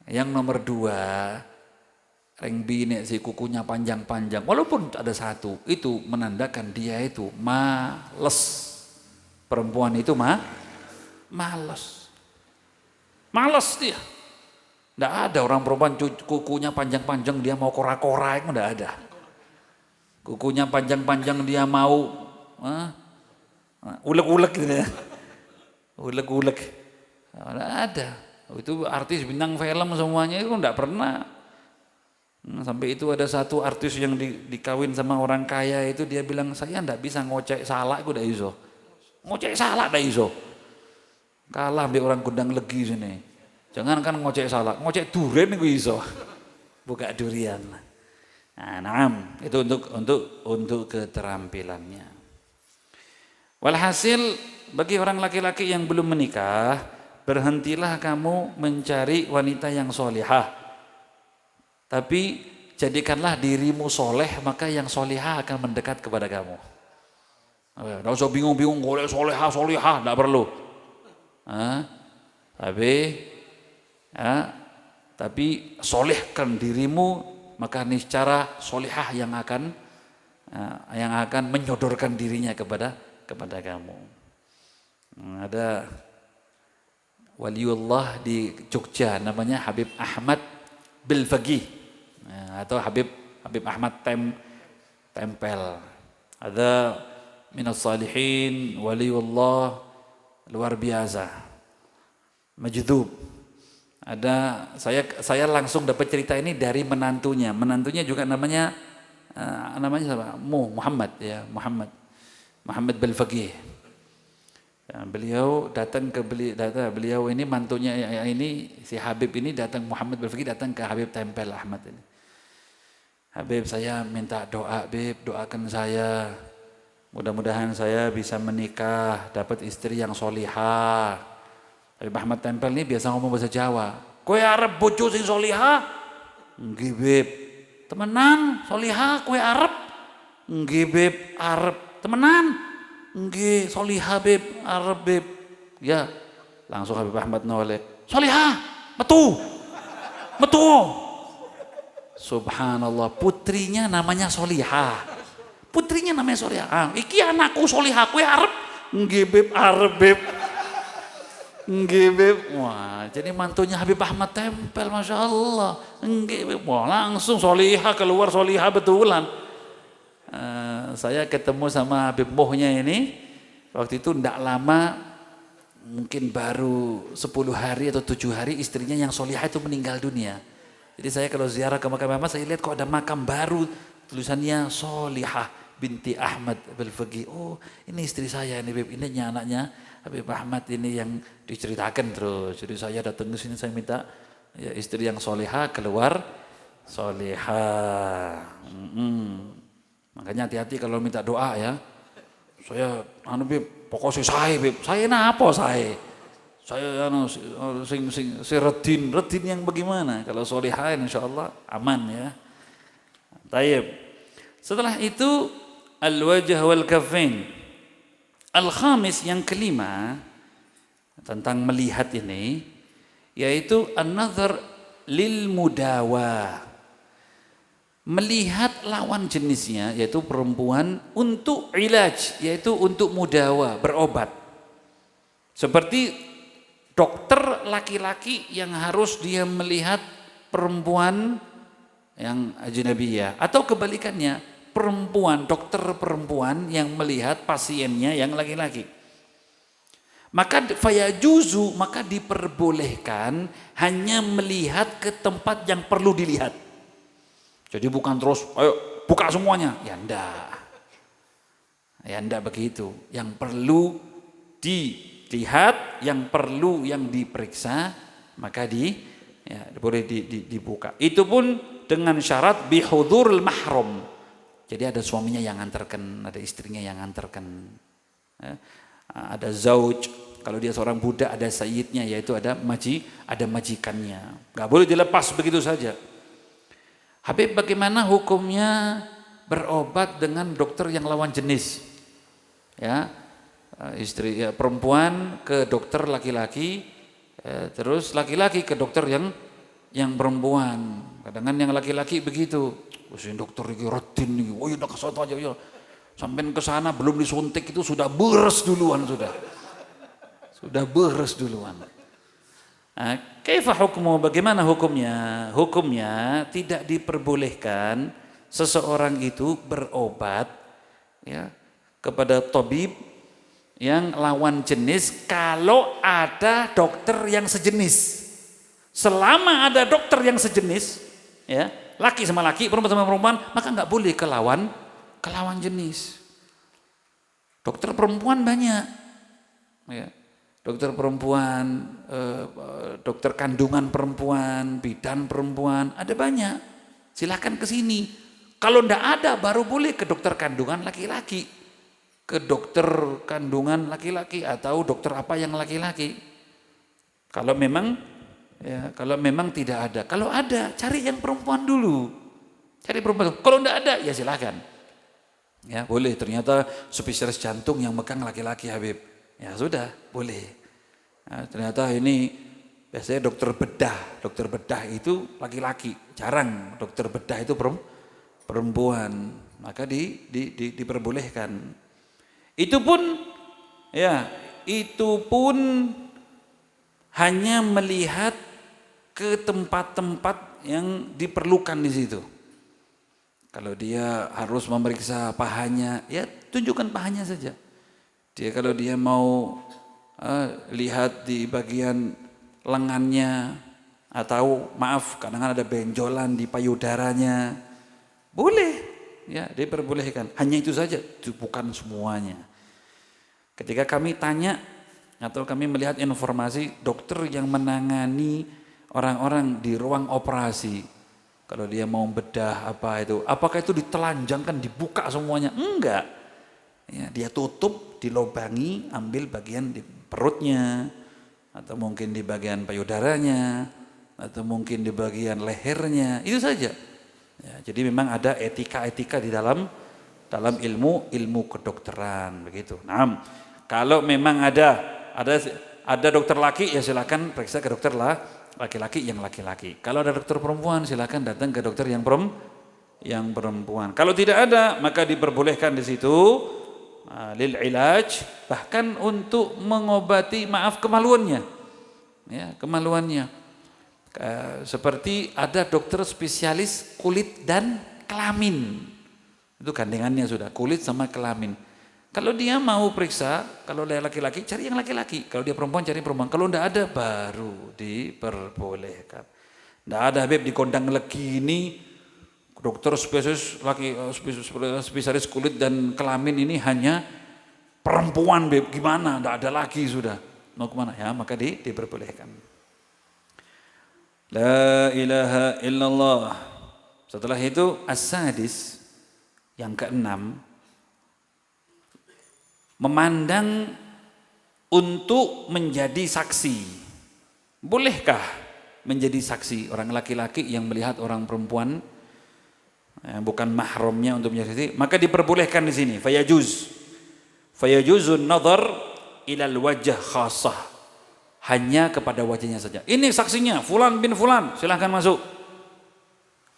Yang nomor 2, Reng bini si kukunya panjang-panjang, walaupun ada satu, itu menandakan dia itu males. Perempuan itu males. Males dia. Nggak ada orang perempuan kukunya panjang-panjang dia mau kora-kora, itu nggak ada. Kukunya panjang-panjang dia mau ulek-ulek gitu ya. Ulek-ulek. Nggak ada. Itu artis bintang film semuanya itu nggak pernah. Sampai itu ada satu artis yang dikawin sama orang kaya itu, dia bilang saya ndak bisa ngocek salak, aku ndak iso. Ngocek salak ndak iso. Kalah ambil orang Gudang Legi sini. Jangan kan ngocek salak, ngocek durian aku iso. Buka durian. Nah, itu untuk keterampilannya. Walhasil bagi orang laki-laki yang belum menikah, berhentilah kamu mencari wanita yang solihah. Tapi jadikanlah dirimu soleh, maka yang solihah akan mendekat kepada kamu. Tidak usah bingung-bingung, golek solihah, tidak perlu. Tapi solehkan dirimu, maka niscaya solihah yang akan menyodorkan dirinya kepada kamu. Ada waliullah di Jogja, namanya Habib Ahmad Belfaqih, atau Habib Ahmad Tempel. Ada minas salihin, waliullah luar biasa, majdub. Ada saya langsung dapat cerita ini dari menantunya. Menantunya juga namanya siapa? Muhammad Muhammad Belfaqih. Beliau datang ke beliau ini, mantunya ini si Habib ini datang, Muhammad Belfaqih datang ke Habib Tempel Ahmad ini. Habib, saya minta doa, Habib, doakan saya. Mudah-mudahan saya bisa menikah, dapat istri yang solihah. Habib Ahmad Tempel ini biasa ngomong bahasa Jawa. Kowe arep bojo sing solihah? Nggih, Bib. Temenan solihah kowe arep? Nggih, Bib, arep. Temenan? Nggih, solihah, Bib, arep, Bib. Ya, langsung Habib Ahmad noleh. Solihah, metu. Subhanallah, putrinya namanya solihah. Iki anakku solihah, kowe arep? Nggih, Bib, arep, Bib. Nggih, Bib. Wah, jadi mantunya Habib Ahmad Tempel, Masya Allah. Nggih, Bib. Wah, langsung solihah, keluar solihah betulan. Saya ketemu sama Habib Muhnya ini, waktu itu tidak lama, mungkin baru 10 hari atau 7 hari istrinya yang solihah itu meninggal dunia. Jadi saya kalau ziarah ke makam Ahmad, saya lihat kok ada makam baru, tulisannya Solihah binti Ahmad Belfaqih. Oh, ini istri saya ini, Bib, ini anaknya Habib Ahmad ini yang diceritakan terus. Jadi saya datang ke sini, saya minta ya, istri yang solihah keluar solihah. Makanya hati-hati kalau minta doa ya. Saya Bib, pokoknya saya, Bib. Saya apa saya? Saya si redin yang bagaimana? Kalau solihah insyaallah aman ya. Tayyib. Setelah itu al-wajh wal kaffain. Al-khamis, yang kelima tentang melihat ini, yaitu an-nazar lil mudawa. Melihat lawan jenisnya, yaitu perempuan, untuk ilaj, yaitu untuk mudawa, berobat. Seperti dokter laki-laki yang harus dia melihat perempuan yang ajnabiyah, atau kebalikannya, dokter perempuan yang melihat pasiennya yang laki-laki. Maka fayajuzu, maka diperbolehkan hanya melihat ke tempat yang perlu dilihat. Jadi bukan terus, ayo buka semuanya. Ya enggak begitu. Yang perlu dilihat, yang perlu yang diperiksa, maka boleh dibuka. Itu pun dengan syarat bihudhuril mahram. Jadi ada suaminya yang nganterkan, ada istrinya yang nganterkan. Ya. Ada zauj, kalau dia seorang budak ada sayyidnya, yaitu ada majikannya. Gak boleh dilepas begitu saja. Habib, bagaimana hukumnya berobat dengan dokter yang lawan jenis? Ya, istri ya, perempuan ke dokter laki-laki, terus laki-laki ke dokter yang perempuan. Kadang-kadang yang laki-laki begitu, "Wah, dokter ini rutin nih, oh ya ke sono aja ya." Sampai ke sana belum disuntik itu sudah beres duluan sudah beres duluan. Nah, kaifa hukmu, bagaimana hukumnya? Hukumnya tidak diperbolehkan seseorang itu berobat ya kepada tabib yang lawan jenis kalau ada dokter yang sejenis. Selama ada dokter yang sejenis, ya, laki sama laki, perempuan sama perempuan, maka nggak boleh ke lawan jenis. Dokter perempuan banyak, ya. Dokter perempuan, dokter kandungan perempuan, bidan perempuan, ada banyak. Silakan ke sini. Kalau ndak ada, baru boleh ke dokter kandungan laki-laki, ke dokter kandungan laki-laki atau dokter apa yang laki-laki. Kalau memang tidak ada. Kalau ada, cari yang perempuan dulu. Cari perempuan. Kalau ndak ada, ya silakan. Ya boleh, ternyata spesialis jantung yang megang laki-laki Habib. Ya sudah, boleh. Nah, ternyata ini biasanya dokter bedah itu laki-laki, jarang dokter bedah itu perempuan, maka diperbolehkan. Itu pun hanya melihat ke tempat-tempat yang diperlukan di situ. Kalau dia harus memeriksa pahanya, ya tunjukkan pahanya saja. Kalau dia mau lihat di bagian lengannya, atau maaf kadang-kadang ada benjolan di payudaranya, boleh, ya diperbolehkan. Hanya itu saja, itu bukan semuanya. Ketika kami tanya atau kami melihat informasi dokter yang menangani orang-orang di ruang operasi, kalau dia mau bedah apakah itu ditelanjangkan, dibuka semuanya? Enggak. Ya, dia tutup, dilobangi, ambil bagian di perutnya, atau mungkin di bagian payudaranya, atau mungkin di bagian lehernya, itu saja. Ya, jadi memang ada etika-etika di dalam ilmu kedokteran begitu. Nah, kalau memang ada dokter laki, ya silakan periksa ke dokter laki-laki yang laki-laki. Kalau ada dokter perempuan, silakan datang ke dokter yang perempuan. Kalau tidak ada, maka diperbolehkan di situ lil ilaj, bahkan untuk mengobati kemaluannya. Ya, kemaluannya. Seperti ada dokter spesialis kulit dan kelamin. Itu gandengannya sudah, kulit sama kelamin. Kalau dia mau periksa, kalau dia laki-laki, cari yang laki-laki. Kalau dia perempuan, cari perempuan. Kalau tidak ada, baru diperbolehkan. Tidak ada Habib di Kondang Legi ini, dokter spesialis kulit dan kelamin ini hanya perempuan Habib. Gimana? Tidak ada lagi sudah. Mau kemana? Ya, maka diperbolehkan. La ilaha illallah. Setelah itu, as-sadis, yang keenam, memandang untuk menjadi saksi. Bolehkah menjadi saksi orang laki-laki yang melihat orang perempuan bukan mahramnya untuk menjadi saksi? Maka diperbolehkan di sini. Fayajuzun nazar ilal wajah khasah, hanya kepada wajahnya saja. Ini saksinya fulan bin fulan, silahkan masuk.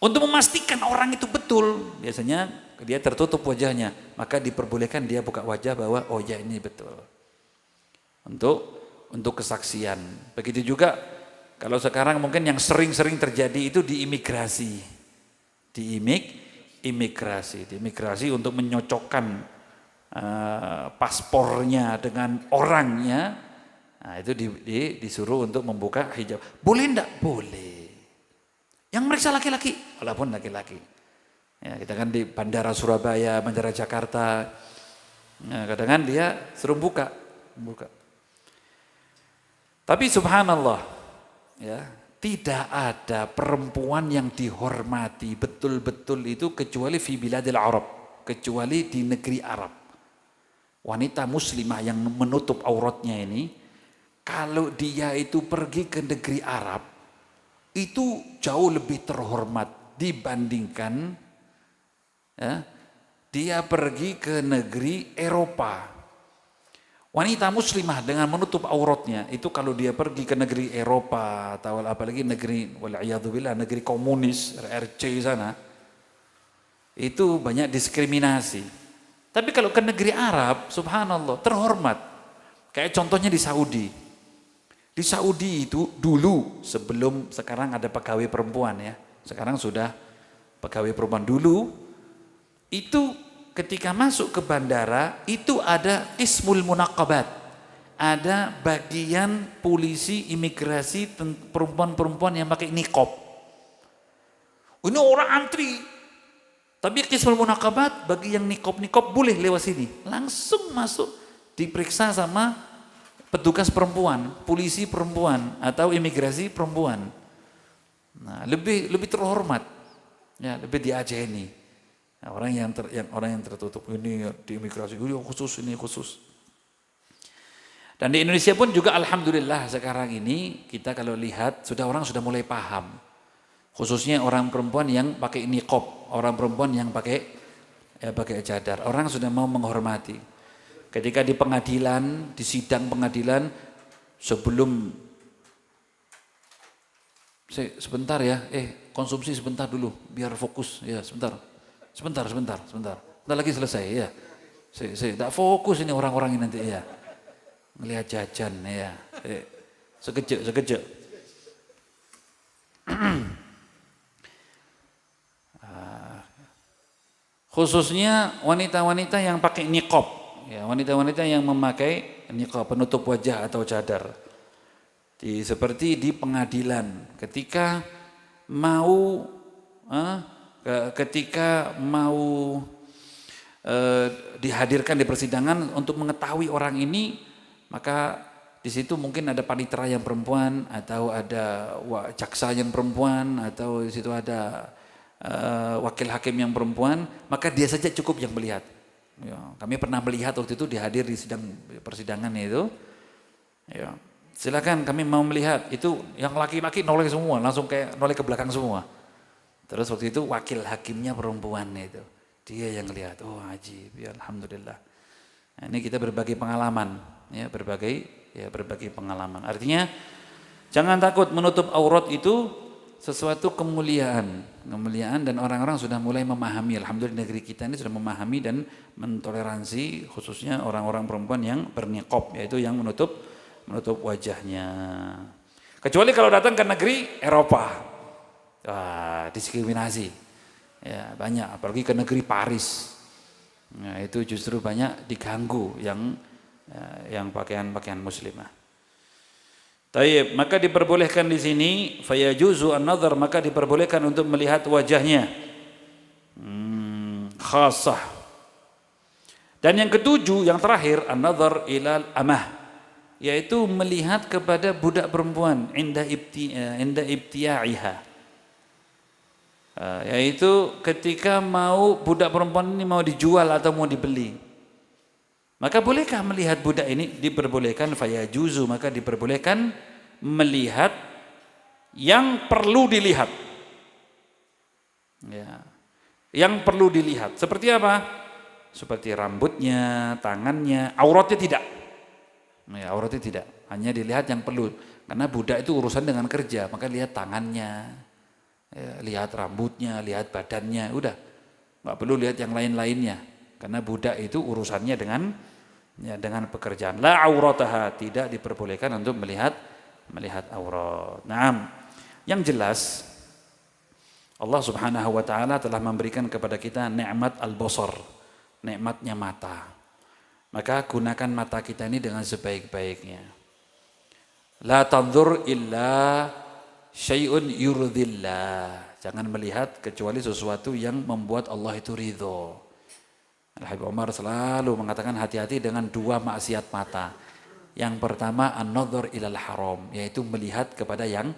Untuk memastikan orang itu betul, biasanya dia tertutup wajahnya, maka diperbolehkan dia buka wajah bahwa oh ya ini betul. Untuk kesaksian. Begitu juga kalau sekarang mungkin yang sering-sering terjadi itu di imigrasi. Di imigrasi untuk menyocokkan paspornya dengan orangnya. Nah, itu disuruh untuk membuka hijab. Boleh enggak? Boleh. Yang meriksa laki-laki, walaupun laki-laki. Ya, kita kan di Bandara Surabaya, Bandara Jakarta, kadang-kadang dia suruh buka. Tapi subhanallah, ya, tidak ada perempuan yang dihormati betul-betul itu kecuali fi biladil Arab. kecuali di negeri Arab. Wanita muslimah yang menutup auratnya ini, kalau dia itu pergi ke negeri Arab, itu jauh lebih terhormat dibandingkan ya, dia pergi ke negeri Eropa. Wanita muslimah dengan menutup auratnya, itu kalau dia pergi ke negeri Eropa, atau apalagi negeri, wal'iyadzubillah, negeri komunis, RRC sana, itu banyak diskriminasi. Tapi kalau ke negeri Arab, subhanallah, terhormat. Kayak contohnya di Saudi. Di Saudi itu dulu, sebelum sekarang ada pegawai perempuan ya. Sekarang sudah pegawai perempuan. Dulu, itu ketika masuk ke bandara, itu ada ismul munaqabat. Ada bagian polisi imigrasi perempuan-perempuan yang pakai niqab. Ini orang antri. Tapi kismul munaqabat bagi yang nikop-nikop boleh lewat sini. Langsung masuk diperiksa sama petugas perempuan, polisi perempuan atau imigrasi perempuan. Nah, lebih terhormat. Ya, lebih diajeni. Nah, orang yang tertutup ini di imigrasi ini khusus. Dan di Indonesia pun juga alhamdulillah sekarang ini kita kalau lihat orang sudah mulai paham. Khususnya orang perempuan yang pakai niqab, orang perempuan yang pakai cadar. Orang sudah mau menghormati. Ketika di pengadilan, di sidang pengadilan, sebelum sebentar ya, konsumsi sebentar dulu, biar fokus ya sebentar. Sebentar lagi selesai ya. Tidak fokus ini orang-orang ini nanti ya. Melihat jajan ya. Sekejap. Khususnya wanita-wanita yang pakai niqab, ya, wanita-wanita yang memakai niqab penutup wajah atau cadar. Seperti di pengadilan, ketika mau dihadirkan di persidangan untuk mengetahui orang ini, maka di situ mungkin ada panitera yang perempuan atau ada jaksa yang perempuan atau di situ ada wakil hakim yang perempuan, maka dia saja cukup yang melihat. Ya, kami pernah melihat waktu itu dihadir di persidangan itu. Ya, silakan kami mau melihat. Itu yang laki-laki noleh semua, langsung kayak noleh ke belakang semua. Terus waktu itu wakil hakimnya perempuan itu, dia yang lihat. Oh ajib, ya alhamdulillah. Nah, ini kita berbagi pengalaman, ya berbagi pengalaman. Artinya jangan takut menutup aurat itu sesuatu kemuliaan dan orang-orang sudah mulai memahami. Alhamdulillah negeri kita ini sudah memahami dan mentoleransi khususnya orang-orang perempuan yang berniqab, yaitu yang menutup wajahnya. Kecuali kalau datang ke negeri Eropa, diskriminasi ya banyak, apalagi ke negeri Paris. Nah, itu justru banyak diganggu yang pakaian muslimah. Taib, maka diperbolehkan di sini fayajuzu an-nazar, maka diperbolehkan untuk melihat wajahnya. Khasah. Dan yang ketujuh, yang terakhir, an-nazar ilal amah, yaitu melihat kepada budak perempuan inda ibtiya'iha. Yaitu ketika budak perempuan ini mau dijual atau mau dibeli. Maka bolehkah melihat budak ini? Diperbolehkan, fayajuzu, maka diperbolehkan melihat yang perlu dilihat. Ya. Yang perlu dilihat. Seperti apa? Seperti rambutnya, tangannya, auratnya tidak. Ya, auratnya tidak. Hanya dilihat yang perlu. Karena budak itu urusan dengan kerja, maka lihat tangannya, ya, lihat rambutnya, lihat badannya, udah. Nggak perlu lihat yang lain-lainnya. Karena budak itu urusannya dengan pekerjaan. La aurataha, tidak diperbolehkan untuk melihat aurat. Naam. Yang jelas Allah Subhanahu wa taala telah memberikan kepada kita nikmat al-basar, nikmatnya mata. Maka gunakan mata kita ini dengan sebaik-baiknya. La tanzur illa syai'un yurdillah. Jangan melihat kecuali sesuatu yang membuat Allah itu ridho. Al-Habib Umar selalu mengatakan hati-hati dengan dua maksiat mata. Yang pertama an-nadhar ilal haram, yaitu melihat kepada yang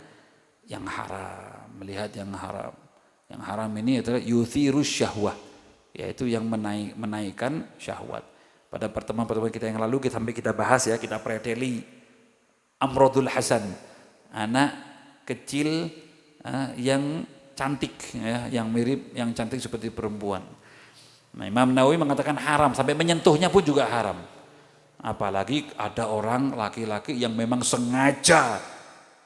haram, melihat yang haram. Yang haram ini adalah yuthirus syahwah, yaitu yang menaikkan syahwat. Pada pertemuan-pertemuan kita yang lalu sampai kita bahas ya, kita preteli Amrodul Hasan, anak kecil yang cantik ya, yang mirip, yang cantik seperti perempuan. Nah, Imam Nawawi mengatakan haram, sampai menyentuhnya pun juga haram. Apalagi ada orang laki-laki yang memang sengaja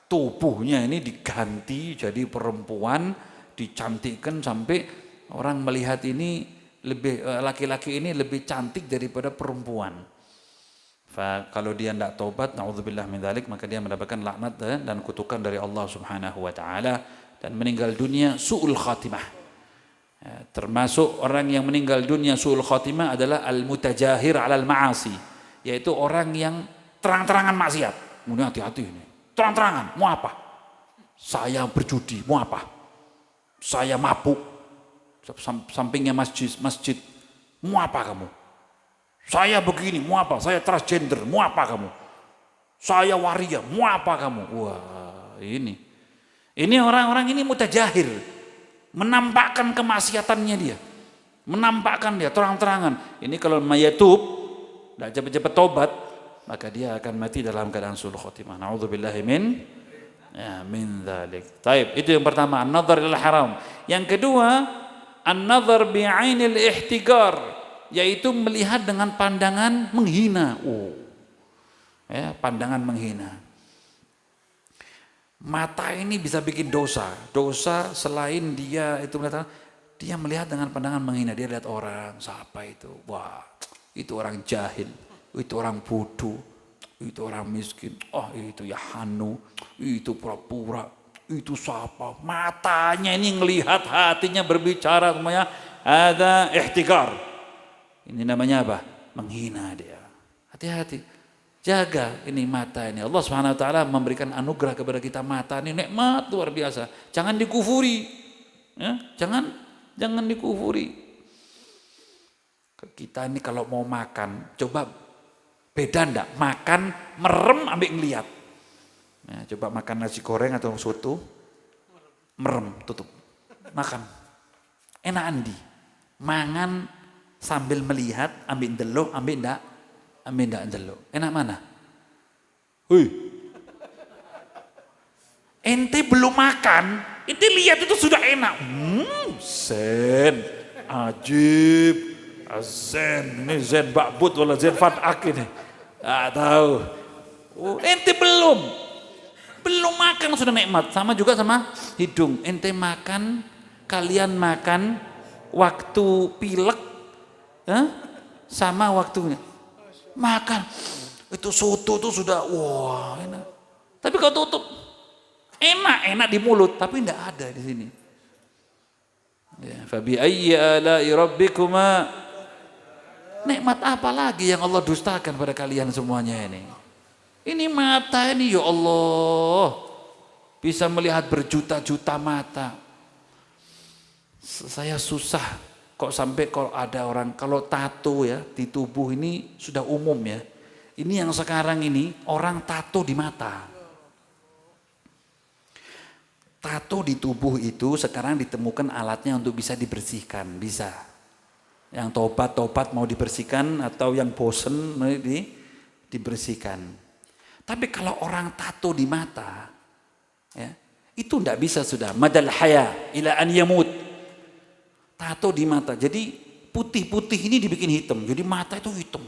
tubuhnya ini diganti jadi perempuan, dicantikkan sampai orang melihat ini laki-laki ini lebih cantik daripada perempuan. Kalau dia tidak tobat, naudzubillah min dzalik, maka dia mendapatkan laknat dan kutukan dari Allah Subhanahu wa taala dan meninggal dunia su'ul khatimah. Ya, termasuk orang yang meninggal dunia su'ul khatimah adalah al-mutajahir 'alal ma'asi, yaitu orang yang terang-terangan maksiat. Kemudian hati-hati ini. Terang-terangan, mau apa? Saya berjudi, mau apa? Saya mabuk. Sampingnya masjid, mau apa kamu? Saya begini, mau apa? Saya transgender, mau apa kamu? Saya waria, mau apa kamu? Wah, ini orang-orang ini mutajahir, menampakkan kemaksiatannya dia, menampakkan dia terang-terangan. Ini kalau mayatub, tidak cepat-cepat tobat, maka dia akan mati dalam keadaan su'ul khotimah. Naudzubillahi min dzalik. Taib, itu yang pertama, an-nadhar ilal haram. Yang kedua, an-nadhar bi'ainil ihtigar, yaitu melihat dengan pandangan menghina. Ya, pandangan menghina. Mata ini bisa bikin dosa. Dosa selain dia itu dia melihat dengan pandangan menghina. Dia lihat orang, siapa itu? Wah, itu orang jahil, itu orang bodoh, itu orang miskin. Oh, itu ya Hanu, itu pura-pura. Itu siapa? Matanya ini ngelihat, hatinya berbicara semuanya. Ada ihtikar. Ini namanya apa? Menghina dia. Hati-hati. Jaga ini mata ini. Allah Subhanahu wa taala memberikan anugerah kepada kita mata ini, nikmat luar biasa. Jangan dikufuri. Ya, jangan dikufuri. Kita ini kalau mau makan, coba beda enggak? Makan merem ambil ngelihat. Nah, coba makan nasi goreng atau soto, merem, tutup, makan. Enak andi, mangan sambil melihat, ambil delok, ambil ndak delok. Enak mana? Hui, ente belum makan, ente lihat itu sudah enak. Zen, ajib, zen, ini zen bakbut wala zen fatak ini, nggak tahu. Ente belum makan sudah nikmat. Sama juga sama hidung. Ente makan, kalian makan waktu pilek, sama waktunya makan. Itu soto itu sudah wah enak. Tapi kalau tutup enak di mulut, tapi tidak ada di sini. Ya, fabi ayyi ala'i rabbikuma, nikmat apa lagi yang Allah dustakan pada kalian semuanya ini? Ini mata ini ya Allah, bisa melihat berjuta-juta mata. Saya susah kok sampai kalau ada orang, kalau tato ya di tubuh ini sudah umum ya. Ini yang sekarang ini orang tato di mata. Tato di tubuh itu sekarang ditemukan alatnya untuk bisa dibersihkan, bisa. Yang tobat mau dibersihkan atau yang bosen dibersihkan. Tapi kalau orang tato di mata, ya, itu tidak bisa sudah. Madal haya ila an yamut. Tato di mata. Jadi putih-putih ini dibikin hitam. Jadi mata itu hitam.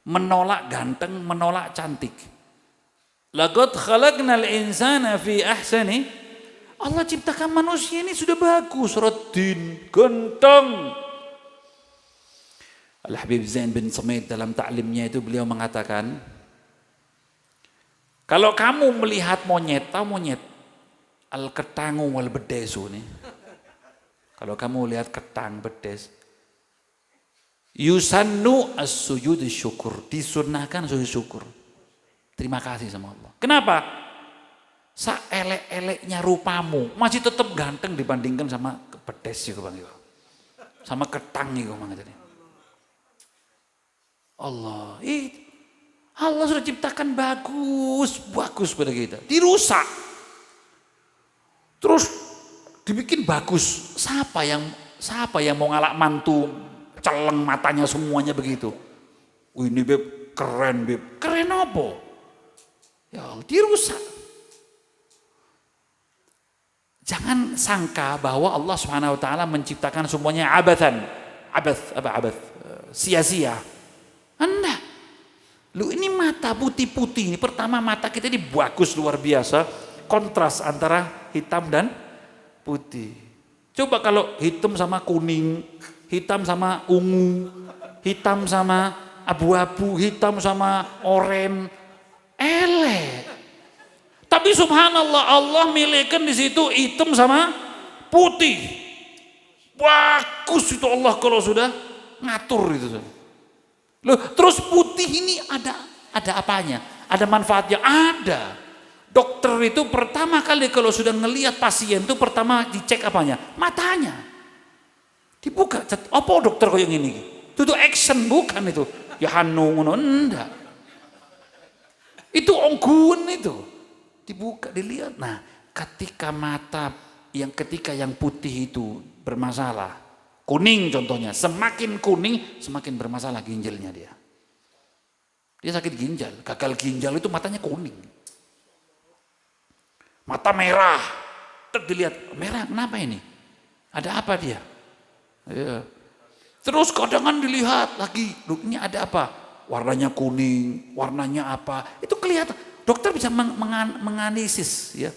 Menolak ganteng, menolak cantik. Laqad khalaqnal insana fi ahsani. Allah ciptakan manusia ini sudah bagus, raddin, ganteng. Al-Habib Zain bin Sumait dalam ta'limnya itu beliau mengatakan, kalau kamu melihat monyet, tahu monyet? Al-ketangu wal bedesu nih. Kalau kamu lihat ketang, bedes. Yusannu as-sujud syukur. Disunnahkan sujud syukur. Terima kasih sama Allah. Kenapa? Saelek-eleknya rupamu masih tetap ganteng dibandingkan sama bedes itu Bang. Sama ketang itu Bang. Allah sudah ciptakan bagus pada kita. Dirusak. Terus dibikin bagus. Siapa yang siapa yang mau ngalak mantu celeng matanya semuanya begitu? Wih, ini beb keren beb. Keren apa? Ya dirusak. Jangan sangka bahwa Allah Subhanahu wa taala menciptakan semuanya abathan. Abath, sia-sia. Enggak. Lu ini mata putih-putih ini, pertama mata kita ini bagus luar biasa, kontras antara hitam dan putih. Coba kalau hitam sama kuning, hitam sama ungu, hitam sama abu-abu, hitam sama oranye, elek. Tapi subhanallah Allah milihkan di situ hitam sama putih. Bagus itu Allah kalau sudah ngatur itu. Loh, terus putih ini ada apanya? Ada manfaatnya? Ada. Dokter itu pertama kali kalau sudah ngelihat pasien itu pertama dicek apanya? Matanya. Dibuka, apa dokter kok yang ini? Itu action bukan itu. Ya hanung, enggak. Itu onggun itu. Dibuka, dilihat. Nah, ketika yang putih itu bermasalah, kuning contohnya, semakin kuning semakin bermasalah ginjalnya dia. Dia sakit ginjal, gagal ginjal itu matanya kuning. Mata merah, dilihat merah, kenapa ini? Ada apa dia? Ya. Terus kadang dilihat lagi, ini ada apa? Warnanya kuning, warnanya apa? Itu kelihatan. Dokter bisa menganalisis ya.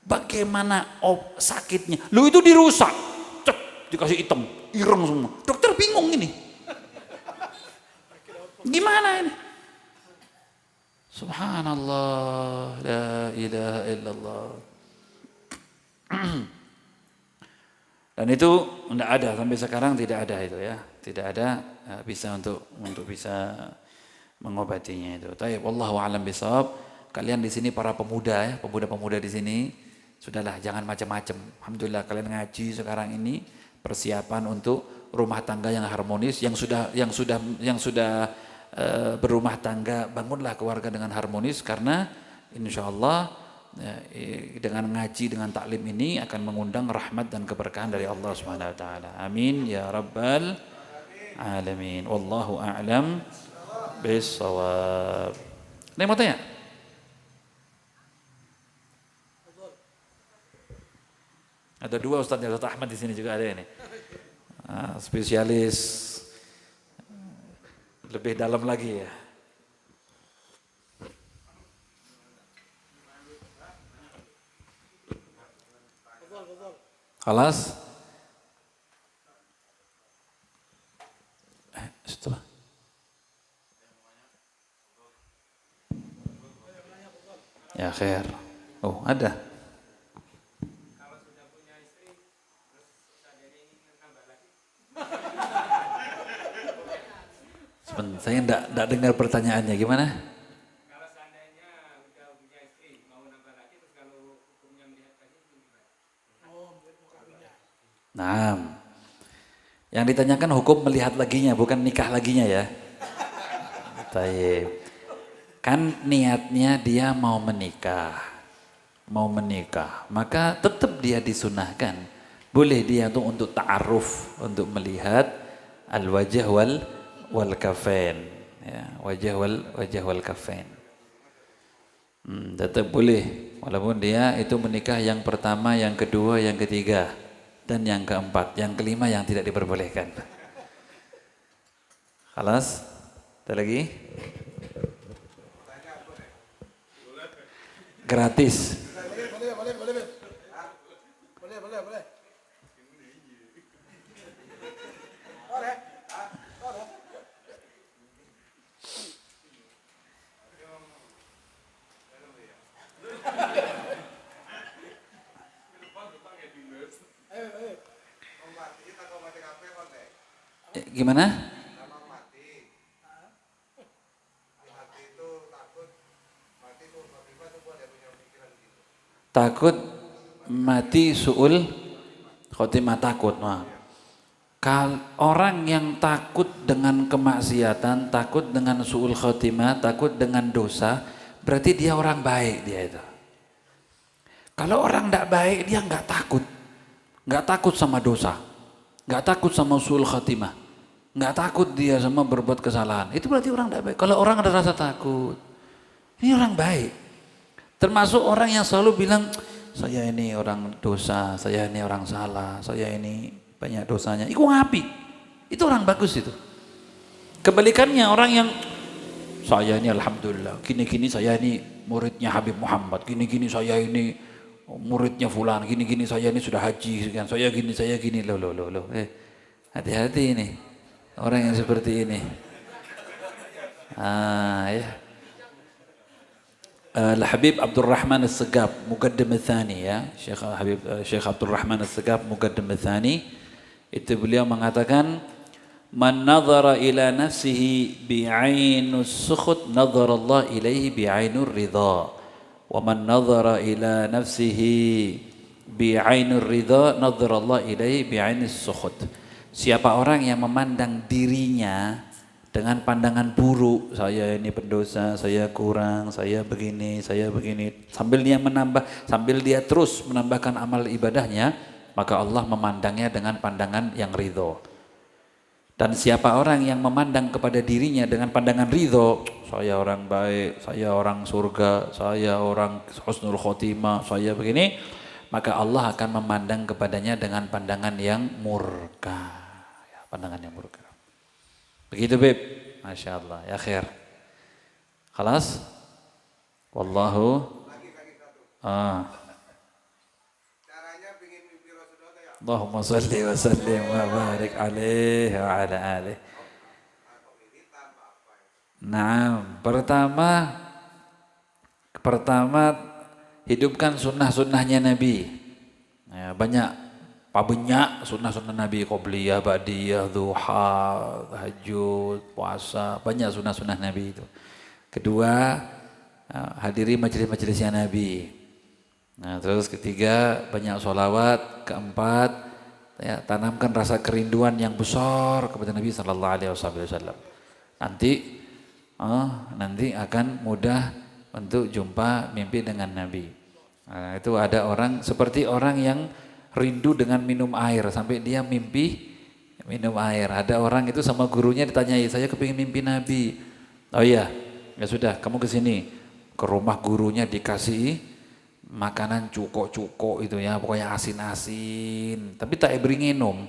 Bagaimana sakitnya. Lu itu dirusak. Cep, dikasih hitam, ireng semua. Dokter bingung ini. Gimana ini? Subhanallah, la ilaha illallah. Dan itu enggak ada sampai sekarang, tidak ada itu ya. Tidak ada bisa untuk bisa mengobatinya itu. Taib, wallahu a'lam bishawab. Kalian di sini para pemuda ya, pemuda-pemuda di sini, sudahlah jangan macam-macam. Alhamdulillah kalian ngaji sekarang ini persiapan untuk rumah tangga yang harmonis, yang sudah berumah tangga, bangunlah keluarga dengan harmonis, karena insyaallah dengan ngaji, dengan taklim ini akan mengundang rahmat dan keberkahan dari Allah Subhanahu wa taala. Amin ya rabbal alamin. Wallahu a'lam bissawab. Nih mau tanya? Ada dua Ustaz Ahmad di sini juga ada ini. Spesialis lebih dalam lagi ya. Khalas? Setelah. Ya khair. Oh, ada. Saya enggak dengar pertanyaannya, gimana? Kalau seandainya udah punya istri, mau nambah lagi, terus kalau hukumnya melihat lagi itu gimana? Nah, yang ditanyakan hukum melihat laginya, bukan nikah laginya ya. Taib. Kan niatnya dia mau menikah, maka tetap dia disunahkan. Boleh dia untuk ta'aruf, untuk melihat al-wajah wal kafain, ya, wajah wal kafain. Tetap boleh, walaupun dia itu menikah yang pertama, yang kedua, yang ketiga, dan yang keempat, yang kelima yang tidak diperbolehkan. Khalas? Ada lagi? Gratis. Boleh. Gimana? Takut mati su'ul khotimah, takut. Nah, orang yang takut dengan kemaksiatan, takut dengan su'ul khotimah, takut dengan dosa, berarti dia orang baik dia itu. Kalau orang tidak baik dia nggak takut sama dosa. nggak takut sama usul khatimah, nggak takut dia sama berbuat kesalahan. Itu berarti orang tidak baik. Kalau orang ada rasa takut, ini orang baik. Termasuk orang yang selalu bilang, saya ini orang dosa, saya ini orang salah, saya ini banyak dosanya. Itu ngapi. Itu orang bagus itu. Kebalikannya orang yang, saya ini alhamdulillah, gini-gini saya ini muridnya Habib Muhammad, gini-gini saya ini muridnya fulan, gini-gini saya ini sudah haji, saya gini, loh. Hati-hati ini, orang yang seperti ini. Ya. Al-Habib Abdul Rahman As-Segaf, Muqaddam Ats-Tsani ya, Syekh Abdul Rahman As-Segaf, Muqaddam Ats-Tsani, itu beliau mengatakan, man nadhara ila nafsihi bi'ainus sukhut nadhara Allah ilaihi bi'ainur ridha wa man nadhara ila nafsihi bi'ainur ridha nadhara Allah ilaihi bi'ainis sukhut. Siapa orang yang memandang dirinya dengan pandangan buruk, saya ini pendosa, saya kurang, saya begini, sambil dia terus menambahkan amal ibadahnya, maka Allah memandangnya dengan pandangan yang ridho. Dan siapa orang yang memandang kepada dirinya dengan pandangan ridho, saya orang baik, saya orang surga, saya orang husnul khotimah, saya begini, maka Allah akan memandang kepadanya dengan pandangan yang murka. Ya, pandangan yang murka. Begitu Beb, Masya Allah, ya khair. Khalas? Wallahu. Allahumma salli wa sallim wa barik alaihi wa ala alihi. Nah, pertama hidupkan sunnah-sunnahnya Nabi. Ya, banyak sunnah-sunnah Nabi, qobliyah, ba'diyah, duha, tahajud, puasa, banyak sunnah-sunnah Nabi itu. Kedua, hadiri majelis-majelisnya Nabi. Nah, terus ketiga, banyak sholawat. Keempat, ya, tanamkan rasa kerinduan yang besar kepada Nabi Sallallahu Alaihi Wasallam. Nanti akan mudah untuk jumpa mimpi dengan Nabi. Nah, itu ada orang seperti orang yang rindu dengan minum air sampai dia mimpi minum air. Ada orang itu sama gurunya ditanyai, saya kepingin mimpi Nabi. Oh iya, ya sudah, kamu ke sini. Ke rumah gurunya dikasih makanan cuko-cuko itu ya, pokoknya asin-asin, tapi tak beri minum.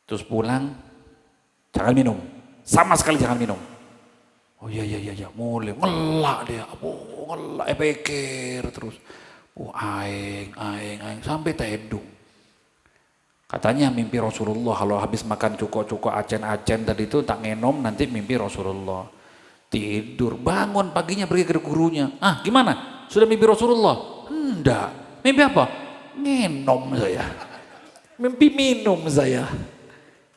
Terus pulang, jangan minum, sama sekali jangan minum. Oh iya, mulai ngelak dia, ngelak, pikir terus, aing, sampai tedung. Katanya mimpi Rasulullah kalau habis makan cuko-cuko acen-acen tadi itu tak ngenom, nanti mimpi Rasulullah. Tidur, bangun paginya pergi ke gurunya. Gimana? Sudah mimpi Rasulullah? Enggak. Mimpi apa? Ngenom saya. Mimpi minum saya.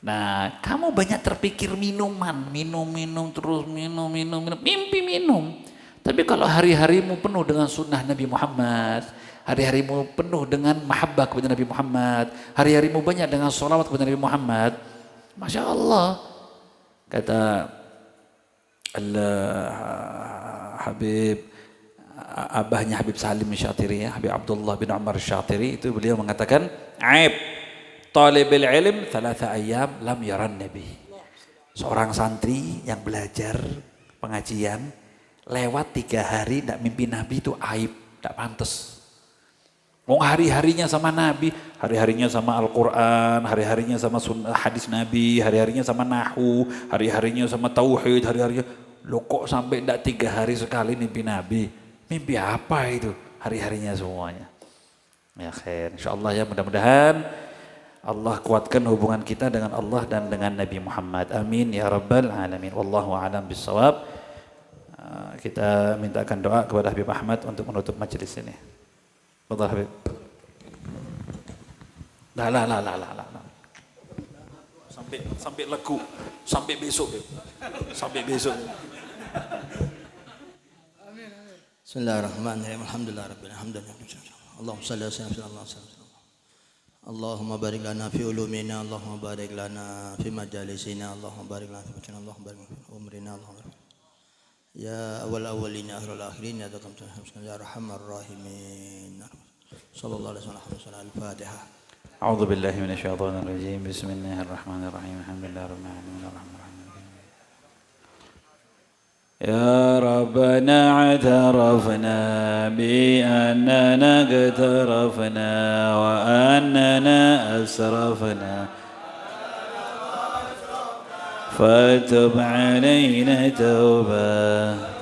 Nah, kamu banyak terpikir minuman. Minum, terus minum. Mimpi minum. Tapi kalau hari-harimu penuh dengan sunnah Nabi Muhammad, hari-harimu penuh dengan mahabbah kepada Nabi Muhammad, hari-harimu banyak dengan sholawat kepada Nabi Muhammad, Masya Allah. Kata Habib, abahnya Habib Salim Syatiri ya, Habib Abdullah bin Umar Syatiri, itu beliau mengatakan, aib talibul ilm 3 ayyam lam yaran Nabi. Seorang santri yang belajar pengajian lewat 3 hari tidak mimpi Nabi itu aib, tidak pantas. Mau hari-harinya sama Nabi, hari-harinya sama Al-Quran, hari-harinya sama hadis Nabi, hari-harinya sama Nahu, hari-harinya sama Tauhid, hari-harinya. Loh kok sampai tidak 3 hari sekali mimpi Nabi? Mimpi apa itu? Hari-harinya semuanya. Ya khair, insyaAllah ya, mudah-mudahan Allah kuatkan hubungan kita dengan Allah dan dengan Nabi Muhammad. Amin ya rabbal alamin. Wallahu a'lam bissawab. Kita mintakan doa kepada Habib Ahmad untuk menutup majelis ini. Fadhal Habib. Lah. Sampai leku, sampai besok. Sampai besok. Bismillahirrahmanirrahim. Alhamdulillahirabbil alamin. Allahumma shalli ala sayyidina Muhammad. Allahumma barik lana fi ulumina, Allahumma barik lana fi majalisina, Allahumma barik lana fi majlisina, Allahumma barik lana fi umrina, Allahumma barik. Ya awal awalina akhirul akhirin ya ya arhamar rahimin. Sallallahu alaihi wasallam. Al-Fatihah. أعوذ بالله من الشيطان الرجيم. بسم الله الرحمن الرحيم. الحمد لله رب العالمين الرحمن الرحيم. يا ربنا اعترفنا بأننا اقترفنا وأننا أسرفنا فتب علينا توبة